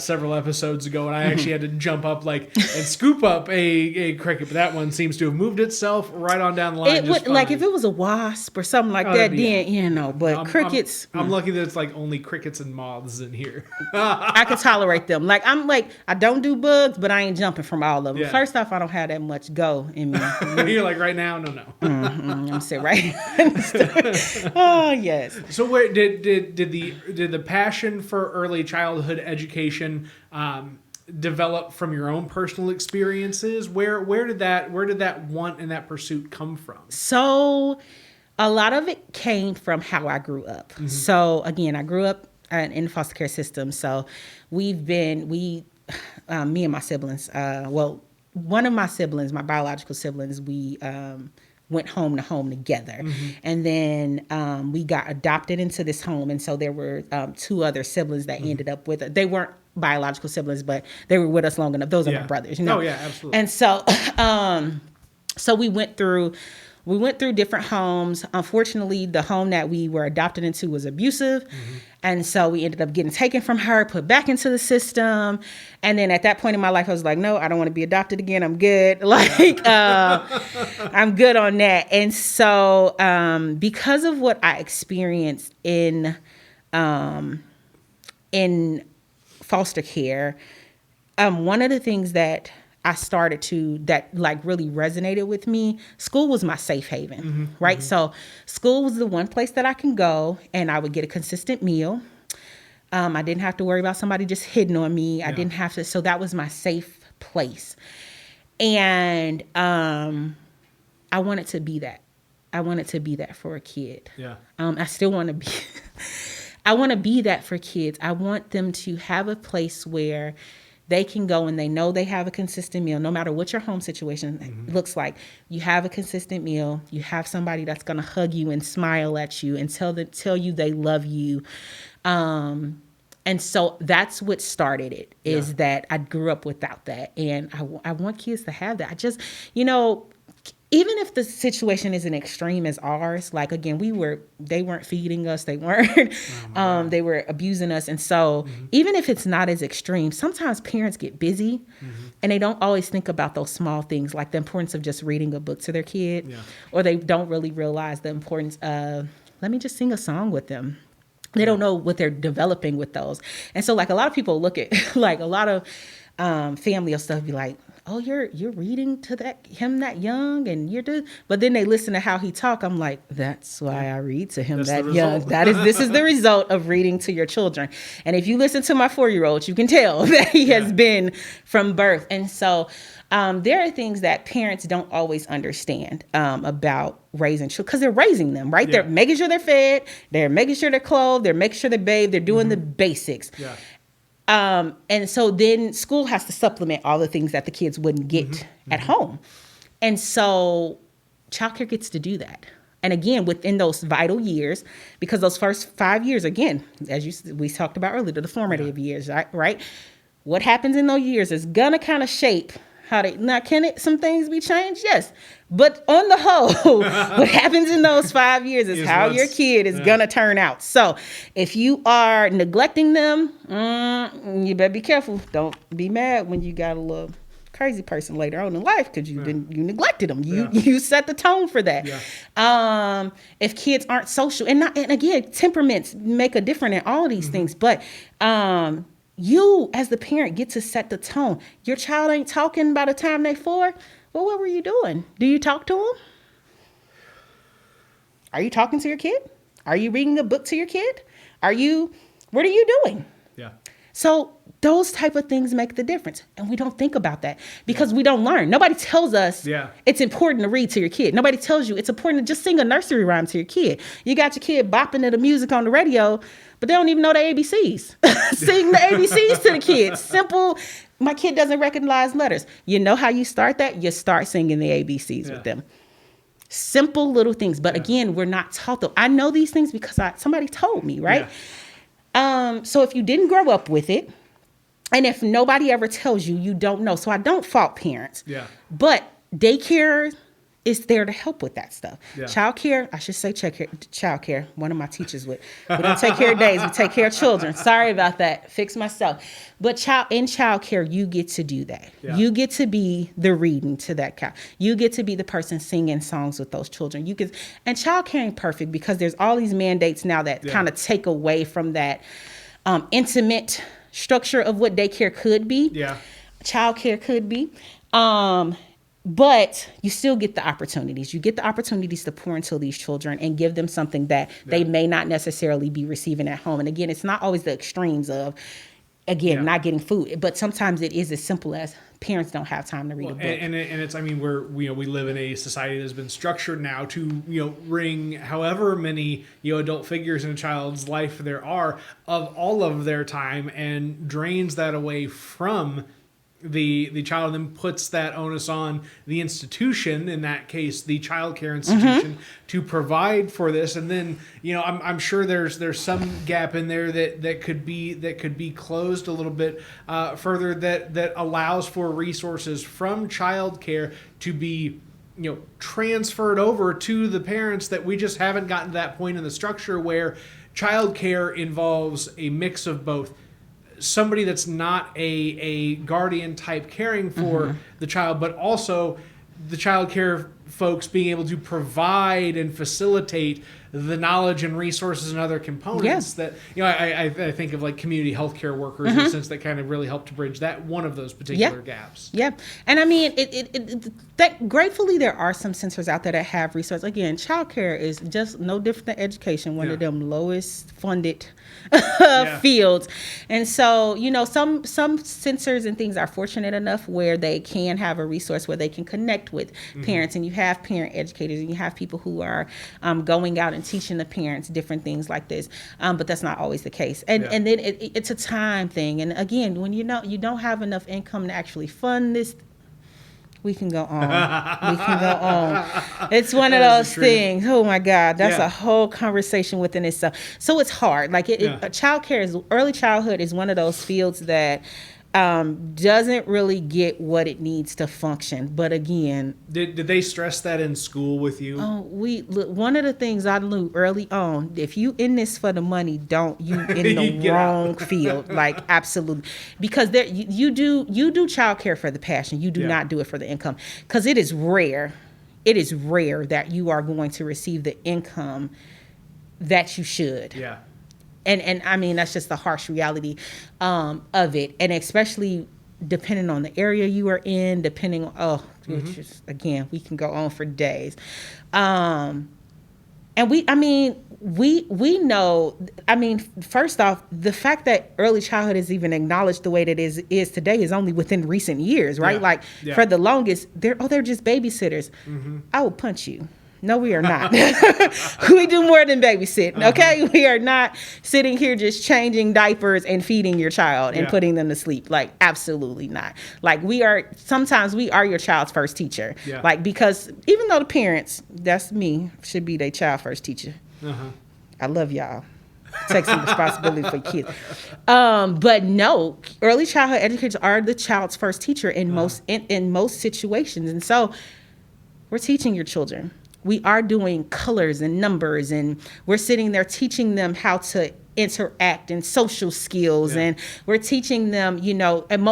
several episodes ago, and I actually had to jump up and scoop up a cricket, but that one seems to have moved itself right on down the line. It would, like if it was a wasp or something like that, then you know. But crickets, I'm lucky that it's like only crickets and moths in here. I could tolerate them. I don't do bugs, but I ain't jumping from all of them. Yeah. First off, I don't have that much go in me. You're like right now, no. I'm sitting right. Oh yes. So where did the passion for early childhood education develop from your own personal experiences? Where did that want and that pursuit come from? So a lot of it came from how I grew up. Mm-hmm. So again, I grew up in the foster care system. So me and my siblings, one of my siblings, my biological siblings, we went home to home together. Mm-hmm. And then we got adopted into this home. And so there were two other siblings that ended up with us. They weren't biological siblings, but they were with us long enough. Those are my brothers, you know? Oh, yeah, absolutely. And so so we went through different homes. Unfortunately, the home that we were adopted into was abusive. Mm-hmm. And so we ended up getting taken from her, put back into the system. And then at that point in my life, I was like, no, I don't want to be adopted again. I'm good. I'm good on that. And so because of what I experienced in foster care, one of the things that I started that really resonated with me, school was my safe haven, right? Mm-hmm. So school was the one place that I can go and I would get a consistent meal. I didn't have to worry about somebody just hitting on me. Yeah. I didn't have to, so that was my safe place. And I wanted to be that. I wanted to be that for a kid. Yeah. I still want to be, I want to be that for kids. I want them to have a place where they can go and they know they have a consistent meal, no matter what your home situation looks like. You have a consistent meal. You have somebody that's going to hug you and smile at you and tell you they love you. And so that's what started it, is that I grew up without that. And I want kids to have that. I just, even if the situation isn't extreme as ours, like again, they weren't feeding us, they weren't, they were abusing us. And so even if it's not as extreme, sometimes parents get busy and they don't always think about those small things, like the importance of just reading a book to their kid, or they don't really realize the importance of, let me just sing a song with them. They don't know what they're developing with those. And so like a lot of people look at, like a lot of family or stuff be like, oh, you're reading to him that young, and but then they listen to how he talk. I'm like, that's why I read to him that young. This is the result of reading to your children. And if you listen to my 4-year-old, you can tell that he has been from birth. And so there are things that parents don't always understand about raising children, because they're raising them, right? Yeah. They're making sure they're fed, they're making sure they're clothed, they're making sure they're bathed, they're doing the basics. Yeah. And so then school has to supplement all the things that the kids wouldn't get at home. And so childcare gets to do that. And again, within those vital years, because those first 5 years, again, as we talked about earlier, the formative years, right? What happens in those years is gonna kind of shape now, can some things be changed? Yes. But on the whole, what happens in those 5 years is how your kid is going to turn out. So if you are neglecting them, you better be careful. Don't be mad when you got a little crazy person later on in life, because you neglected them. You set the tone for that. Yeah. If kids aren't social, and again, temperaments make a difference in all of these things, but you as the parent get to set the tone. Your child ain't talking by the time they're 4. Well, what were you doing? Do you talk to them? Are you talking to your kid? Are you reading a book to your kid? What are you doing? Yeah. So those type of things make the difference. And we don't think about that because we don't learn. Nobody tells us it's important to read to your kid. Nobody tells you it's important to just sing a nursery rhyme to your kid. You got your kid bopping to the music on the radio, but they don't even know the ABCs. Sing the ABCs to the kids. Simple. My kid doesn't recognize letters. You know how you start that? You start singing the ABCs with them. Simple little things. But again, we're not taught them. I know these things because somebody told me, right? So if you didn't grow up with it, and if nobody ever tells you, you don't know. So I don't fault parents. But daycare is there to help with that stuff. Childcare, I should say childcare. One of my teachers would. We don't take care of days. We take care of children. Sorry about that. Fix myself. But in childcare, you get to do that. You get to be the reading to that child. You get to be the person singing songs with those children. And childcare ain't perfect because there's all these mandates now that kind of take away from that intimate structure of what daycare could be. Childcare could be. But you still get the opportunities. You get the opportunities to pour into these children and give them something that they may not necessarily be receiving at home. And again, it's not always the extremes of, not getting food. But sometimes it is as simple as parents don't have time to read a book. And it's, I mean, we live in a society that's been structured now to, wring however many, adult figures in a child's life there are of all of their time and drains that away from the child and then puts that onus on the institution, in that case the child care institution, to provide for this. And then I'm sure there's some gap in there that could be closed a little bit further that allows for resources from child care to be transferred over to the parents, that we just haven't gotten to that point in the structure where child care involves a mix of both somebody that's not a guardian type caring for the child, but also the child care folks being able to provide and facilitate the knowledge and resources and other components that, I think of like community healthcare workers in a sense that kind of really help to bridge that one of those particular gaps. And I mean, that gratefully there are some centers out there that have resources. Again, childcare is just no different than education, one of them lowest funded fields. And so, some centers and things are fortunate enough where they can have a resource where they can connect with parents, and you have parent educators and you have people who are going out and teaching the parents different things like this. But that's not always the case. And then it's a time thing. And again, when you don't have enough income to actually fund this, we can go on. It's one of those things. Oh my God, that's a whole conversation within itself. So it's hard. Like early childhood is one of those fields that doesn't really get what it needs to function. But again, did they stress that in school with you? One of the things I knew early on, if you in this for the money, don't you in the wrong field. Like absolutely, because you do childcare for the passion. You do not do it for the income, because it is rare. It is rare that you are going to receive the income that you should. And I mean, that's just the harsh reality of it. And especially depending on the area you are in, which is, again, we can go on for days. And we know, first off, the fact that early childhood is even acknowledged the way that it is today is only within recent years, right? For the longest, they're just babysitters. I will punch you. No, we are not. We do more than babysitting, okay? We are not sitting here just changing diapers and feeding your child and putting them to sleep. Like, absolutely not. Like, sometimes we are your child's first teacher. Like, because even though the parents, that's me, should be their child first teacher. I love y'all. Take some responsibility for kids. But no, early childhood educators are the child's first teacher in most situations. And so we're teaching your children. We are doing colors and numbers, and we're sitting there teaching them how to interact and social skills, Yeah. and we're teaching them,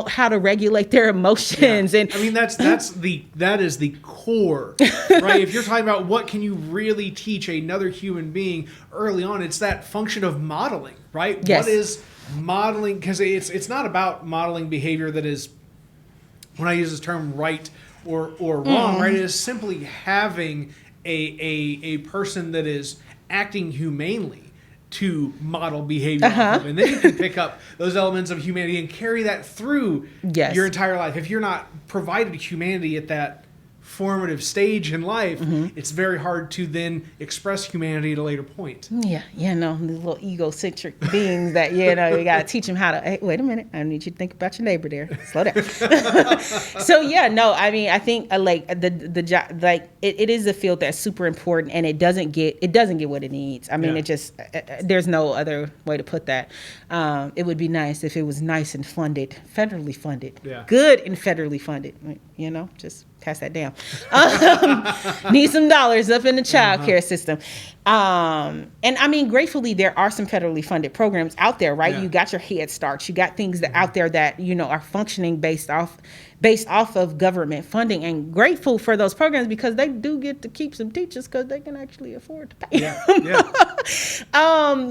how to regulate their emotions. Yeah. And I mean, that is the core, right? If you're talking about what can you really teach another human being early on, it's that function of modeling, right? Yes. What is modeling? Because it's not about modeling behavior that is, when I use this term, right or wrong, right? It is simply having a person that is acting humanely to model behavior off of. And then you can pick up those elements of humanity and carry that through your entire life. If you're not provided humanity at that formative stage in life, it's very hard to then express humanity at a later point. Yeah, these little egocentric beings that, you got to teach them how to, hey, wait a minute, I need you to think about your neighbor there. Slow down. So, I think the job, it is a field that's super important, and it doesn't get what it needs. I mean, it just, there's no other way to put that. It would be nice if it was nice and funded, federally funded, good and federally funded, just pass that down. Need some dollars up in the child care system. And I mean, gratefully, there are some federally funded programs out there, right? You got your Head Start. You got things that out there that, are functioning based off of government funding, and grateful for those programs because they do get to keep some teachers because they can actually afford to pay them.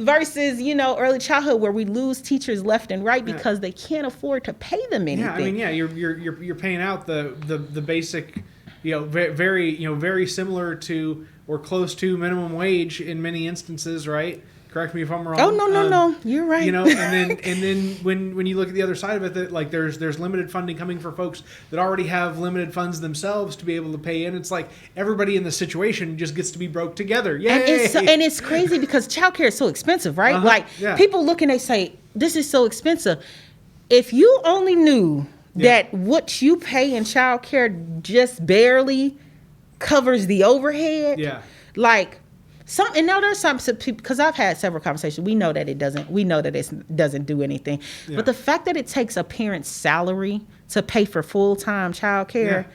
Versus, early childhood where we lose teachers left and right because they can't afford to pay them anything. Yeah, I mean, you're paying out the basic, very similar to or close to minimum wage in many instances, right? Correct me if I'm wrong. Oh, no. You're right. And then when you look at the other side of it, that like there's limited funding coming for folks that already have limited funds themselves to be able to pay in. It's like everybody in the situation just gets to be broke together. Yay! And it's crazy because childcare is so expensive, right? People look and they say, this is so expensive. If you only knew that what you pay in childcare just barely covers the overhead. Yeah. And now there's some people, because I've had several conversations. We know that it doesn't do anything. Yeah. But the fact that it takes a parent's salary to pay for full-time childcare,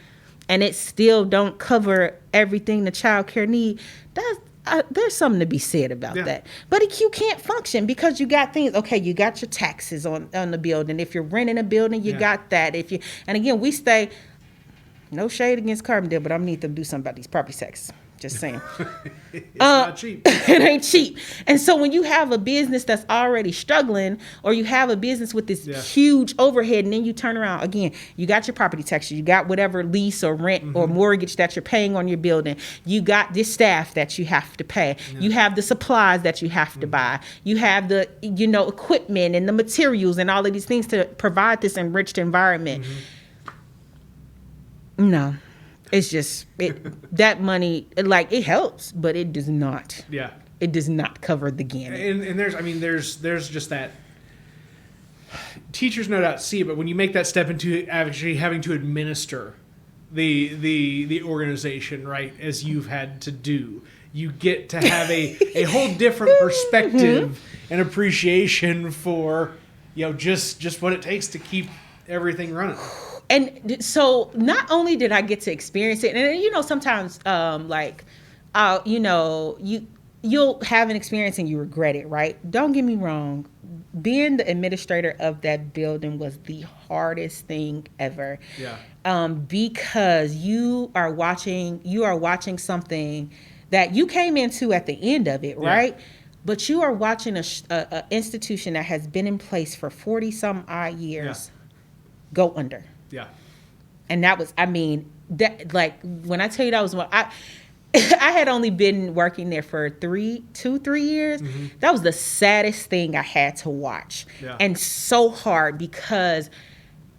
and it still don't cover everything the childcare need, there's something to be said about that. But you can't function because you got things. Okay, you got your taxes on the building. If you're renting a building, you got that. And again, we stay. No shade against Carbondale, but I need them to do something about these property taxes. Just saying. It's not cheap. It ain't cheap. And so when you have a business that's already struggling, or you have a business with this huge overhead, and then you turn around, again, you got your property taxes, you got whatever lease or rent or mortgage that you're paying on your building, you got this staff that you have to pay, you have the supplies that you have to buy, you have the equipment and the materials and all of these things to provide this enriched environment. No. It's just that money, it helps, but it does not. Yeah, it does not cover the gamut. And there's just that. Teachers no doubt see it, but when you make that step into actually having to administer the organization, right, as you've had to do, you get to have a whole different perspective and appreciation for just what it takes to keep everything running. And so not only did I get to experience it, and sometimes you'll have an experience and you regret it, right? Don't get me wrong. Being the administrator of that building was the hardest thing ever. Yeah. Because you are watching something that you came into at the end of it, right? But you are watching a institution that has been in place for 40 some odd years go under. Yeah. And that was, when I tell you that was I had only been working there for 3 years. That was the saddest thing I had to watch. Yeah. And so hard because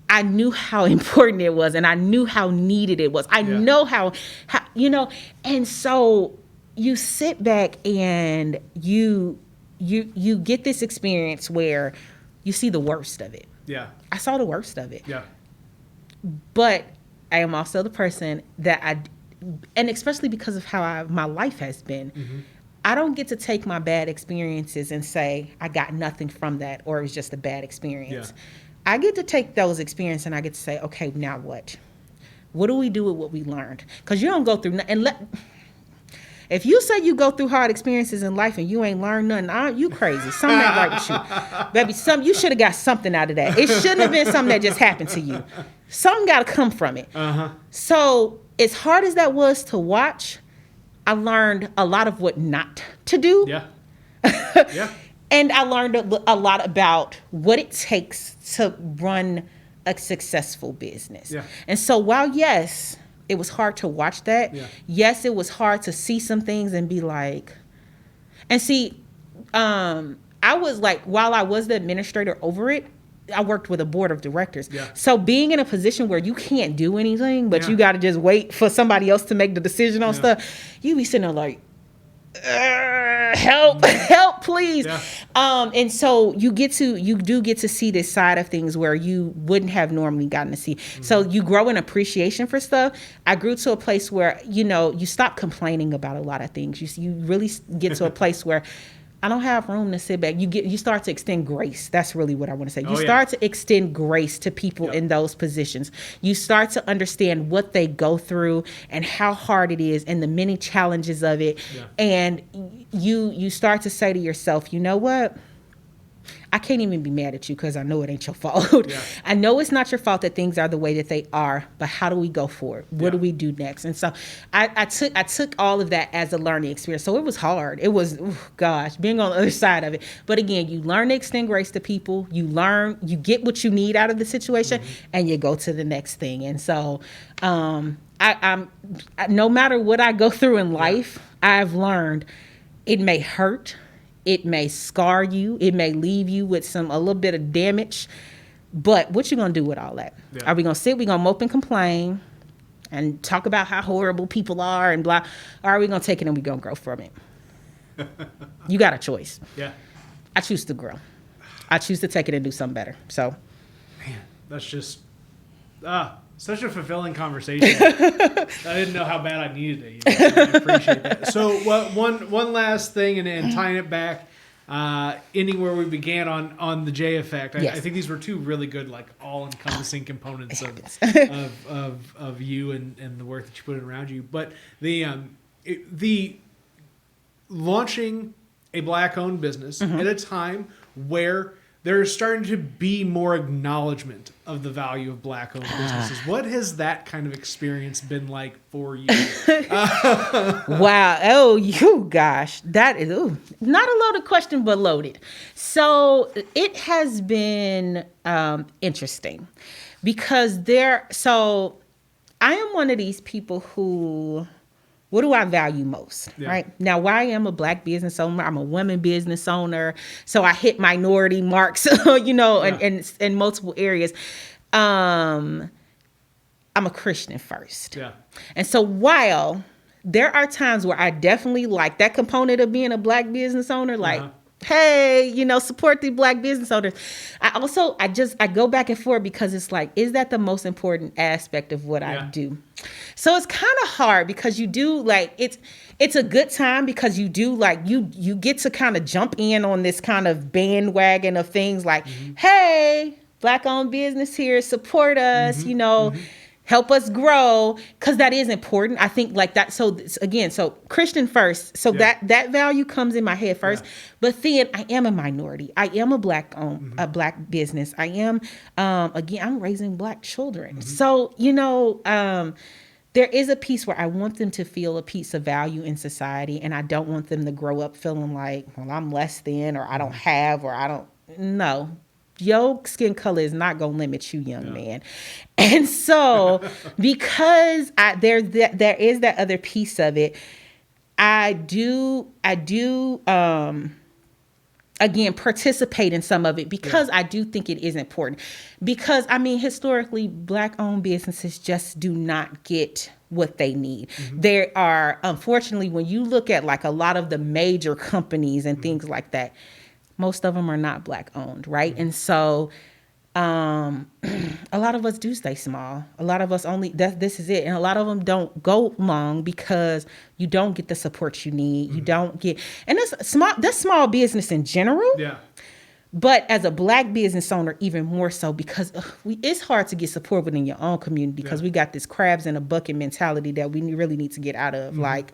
I knew how important it was and I knew how needed it was. I know how, and so you sit back and you get this experience where you see the worst of it. Yeah. I saw the worst of it. Yeah. But I am also the person that and especially because of how my life has been, I don't get to take my bad experiences and say I got nothing from that or it was just a bad experience. Yeah. I get to take those experiences and I get to say, okay, now what? What do we do with what we learned? Because you don't go through If you say you go through hard experiences in life and you ain't learned nothing, you crazy. Something ain't right with you. Baby, you should have got something out of that. It shouldn't have been something that just happened to you. Something got to come from it. So as hard as that was to watch, I learned a lot of what not to do. Yeah. Yeah. And I learned a lot about what it takes to run a successful business. Yeah. And so while, yes, it was hard to watch that. Yeah. Yes, it was hard to see some things and be like, and see, I was like, while I was the administrator over it, I worked with a board of directors. Yeah. So being in a position where you can't do anything, but you got to just wait for somebody else to make the decision on stuff, you be sitting there like, help, please. Yeah. And so you do get to see this side of things where you wouldn't have normally gotten to see. So you grow an appreciation for stuff. I grew to a place where, you stop complaining about a lot of things. You really get to a place where I don't have room to sit back. You start to extend grace. That's really what I want to say. You start to extend grace to people in those positions. You start to understand what they go through and how hard it is and the many challenges of it. Yeah. And you start to say to yourself, you know what? I can't even be mad at you because I know it ain't your fault. Yeah. I know it's not your fault that things are the way that they are, but how do we go forward? What do we do next? And so I took all of that as a learning experience. So it was hard. It was, being on the other side of it. But again, you learn to extend grace to people. You get what you need out of the situation, and you go to the next thing. And so I'm no matter what I go through in life, I've learned it may hurt. It may scar you. It may leave you with a little bit of damage. But what you going to do with all that? Yeah. Are we going to sit? We going to mope and complain and talk about how horrible people are and blah? Or are we going to take it and we going to grow from it? You got a choice. Yeah. I choose to grow. I choose to take it and do something better. So, man, that's just such a fulfilling conversation. I didn't know how bad I needed it. So I appreciate that. So one last thing, and tying it back, ending where we began on the J effect. I think these were two really good, like all-encompassing components of you and the work that you put in around you. But the launching a Black-owned business at a time where there's starting to be more acknowledgement of the value of Black-owned businesses. What has that kind of experience been like for you? Wow. Oh, you gosh. That is not a loaded question, but loaded. So it has been interesting because I am one of these people who... What do I value most, right? Now, while I am a Black business owner, I'm a woman business owner, so I hit minority marks, in multiple areas. I'm a Christian first. Yeah. And so while there are times where I definitely like that component of being a Black business owner, like, hey, support the Black business owners. I go back and forth because it's like, is that the most important aspect of what I do? So it's kind of hard because you do like, it's a good time because you do like, you get to kind of jump in on this kind of bandwagon of things like, hey, Black owned business here, support us, help us grow, because that is important. I think like that. So again, so Christian first. So that value comes in my head first. Yeah. But then I am a minority. I am a Black owned, a Black business. I am, again, I'm raising Black children. So, there is a piece where I want them to feel a piece of value in society, and I don't want them to grow up feeling like, well, I'm less than, or I don't have, or I don't. No, your skin color is not going to limit you, young man. And so, because there is that other piece of it, I do. Again, participate in some of it because I do think it is important. Because, historically, Black-owned businesses just do not get what they need. There are, unfortunately, when you look at like a lot of the major companies and things like that, most of them are not Black-owned, right? And so a lot of us do stay small. A lot of us this is it. And a lot of them don't go long because you don't get the support you need. You don't get, and that's small business in general. Yeah. But as a Black business owner, even more so because it's hard to get support within your own community because we got this crabs in a bucket mentality that we really need to get out of. Like,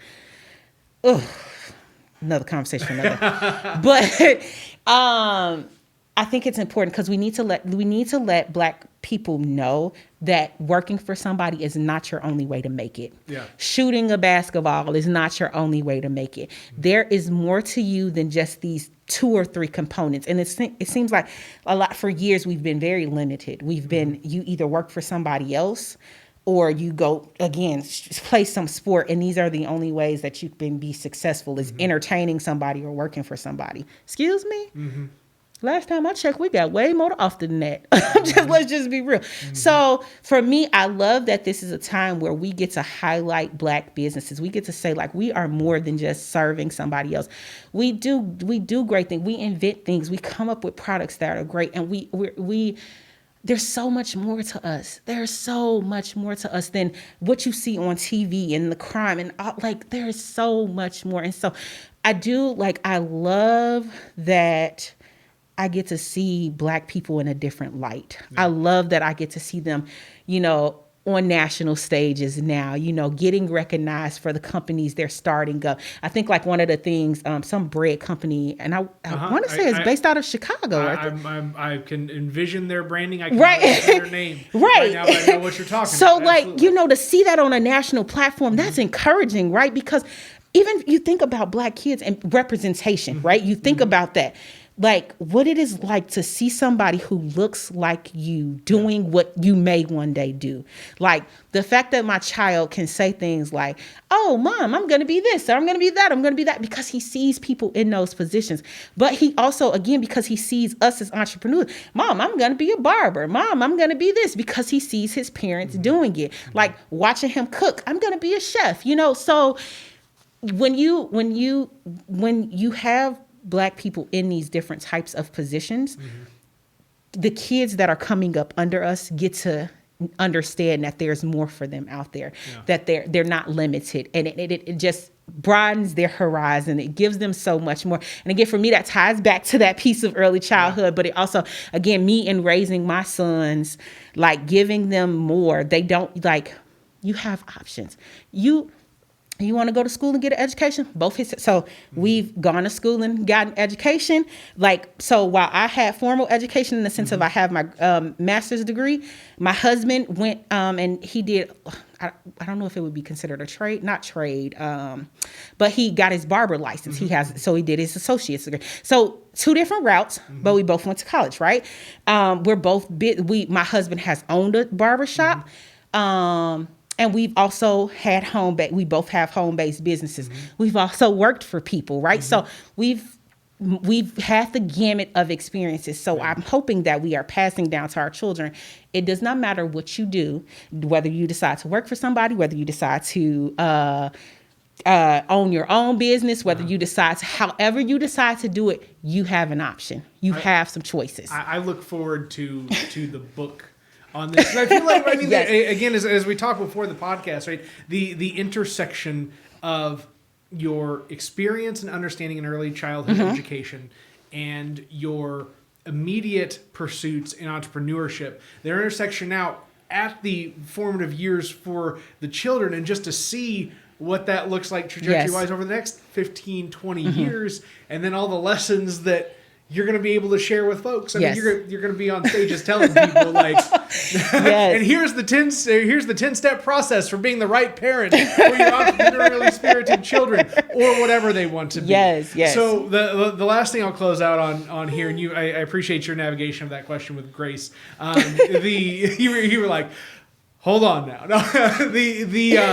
another conversation for another. But I think it's important because we need to let Black people know that working for somebody is not your only way to make it. Yeah. Shooting a basketball is not your only way to make it. There is more to you than just these 2 or 3 components. And it seems like a lot for years we've been very limited. We've been, you either work for somebody else or you go, again, play some sport. And these are the only ways that you can be successful is entertaining somebody or working for somebody. Excuse me? Mm-hmm. Last time I checked, we got way more often than that. Let's just be real. So for me, I love that this is a time where we get to highlight Black businesses. We get to say, like, we are more than just serving somebody else. We do great things. We invent things. We come up with products that are great. And we there's so much more to us. There's so much more to us than what you see on TV and the crime and like, there's so much more. And so I love that I get to see Black people in a different light. Yeah. I love that I get to see them, on national stages now, getting recognized for the companies they're starting up. I think like one of the things, some bread company, and I want to say it's based out of Chicago. I can envision their branding. I can right. their name right now, but I know what you're talking about. So Absolutely. To see that on a national platform, that's encouraging, right? Because even you think about Black kids and representation, right? You think about that. Like what it is like to see somebody who looks like you doing what you may one day do. Like the fact that my child can say things like, oh, Mom, I'm going to be this, or I'm going to be that, I'm going to be that, because he sees people in those positions. But he also, again, because he sees us as entrepreneurs, Mom, I'm going to be a barber. Mom, I'm going to be this, because he sees his parents doing it. Like watching him cook, I'm going to be a chef, So when you have Black people in these different types of positions, the kids that are coming up under us get to understand that there's more for them out there, that they're not limited. And it just broadens their horizon. It gives them so much more. And again, for me, that ties back to that piece of early childhood, but it also, again, me in raising my sons, like giving them more. They don't you have options. You want to go to school and get an education? So we've gone to school and gotten education. So while I had formal education in the sense of I have my master's degree, my husband went and he did, I don't know if it would be considered a trade, not trade, but he got his barber license. He did his associate's degree. So 2 different routes, but we both went to college, right? We're both, my husband has owned a barber shop. And we've also had we both have home-based businesses. We've also worked for people, right? So we've had the gamut of experiences. So I'm hoping that we are passing down to our children. It does not matter what you do, whether you decide to work for somebody, whether you decide to own your own business, whether you decide to, however you decide to do it, you have an option. You have some choices. I look forward to the book on this. And I feel like, yes. Again, as we talked before the podcast, right, the intersection of your experience and understanding in early childhood education and your immediate pursuits in entrepreneurship, their intersection now at the formative years for the children, and just to see what that looks like trajectory-wise over the next 15, 20 years, and then all the lessons that you're going to be able to share with folks. I mean, you're going to be on stages telling people and here's the 10-step process for being the right parent for your entrepreneurially spirited children, or whatever they want to be. Yes. So the last thing I'll close out on here, and I appreciate your navigation of that question with grace. You were like, hold on now. No, the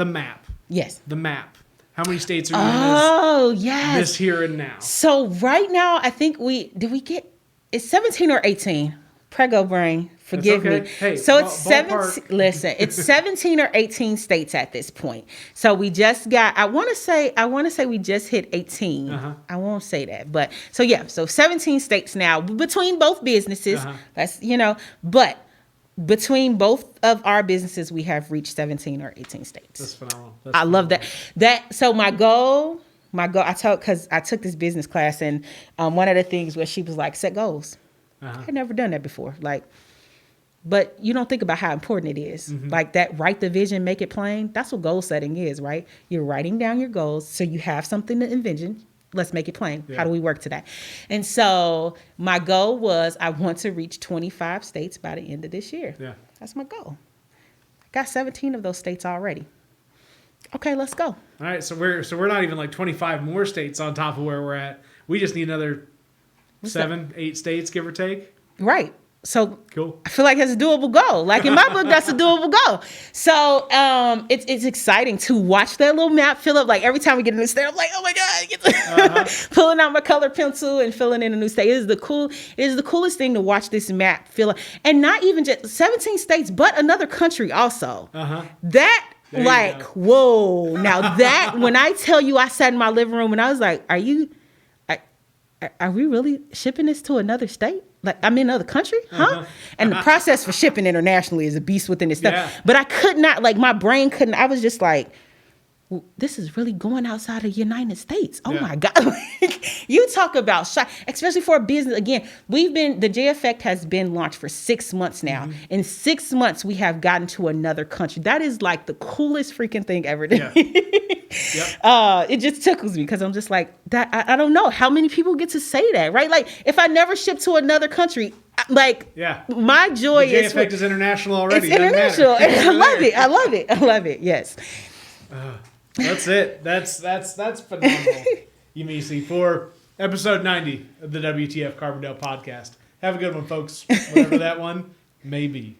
map. Yes. The map. How many states are you in this here and now? So right now, I think it's 17 or 18. Prego brain, forgive me. Hey, so it's 17. Listen, it's 17 or 18 states at this point. So we just got. I want to say we just hit 18. I won't say that, but so 17 states now between both businesses. That's but. Between both of our businesses, we have reached 17 or 18 states. That's phenomenal. I love that. So my goal, because I took this business class, and one of the things where she was like, set goals. I had never done that before. Like, but you don't think about how important it is. Like that, write the vision, make it plain. That's what goal setting is, right? You're writing down your goals so you have something to envision. Let's make it plain. Yeah. How do we work to that? And so my goal was I want to reach 25 states by the end of this year. Yeah. That's my goal. I got 17 of those states already. Okay, let's go. All right, so we're not even like 25 more states on top of where we're at. We just need another 7-8 states, give or take. Right. So Cool. I feel like that's a doable goal. Like in my book, that's a doable goal. So it's exciting to watch that little map fill up. Like every time we get a new state, I'm like, oh my God, pulling out my color pencil and filling in a new state. It is the coolest thing to watch this map fill up. And not even just 17 states, but another country also. That There like, whoa. Now that, when I tell you I sat in my living room and I was like, are we really shipping this to another state? Like, I'm in another country? Huh? And the process for shipping internationally is a beast within itself. Yeah. But I could not, like, my brain couldn't, I was just like, well, this is really going outside of the United States. Oh my God. Like, you talk about shock, especially for a business. Again, the J Effect has been launched for 6 months now. In 6 months, we have gotten to another country. That is like the coolest freaking thing ever. Yeah. It just tickles me because I'm just like, that. I don't know how many people get to say that, right? Like, if I never ship to another country, like, my joy the J Effect is international already. It's international. I love it. Yes. That's it. That's phenomenal, Yemisi, for episode 90 of the WTF Carbondale podcast. Have a good one, folks. Whatever that one may be.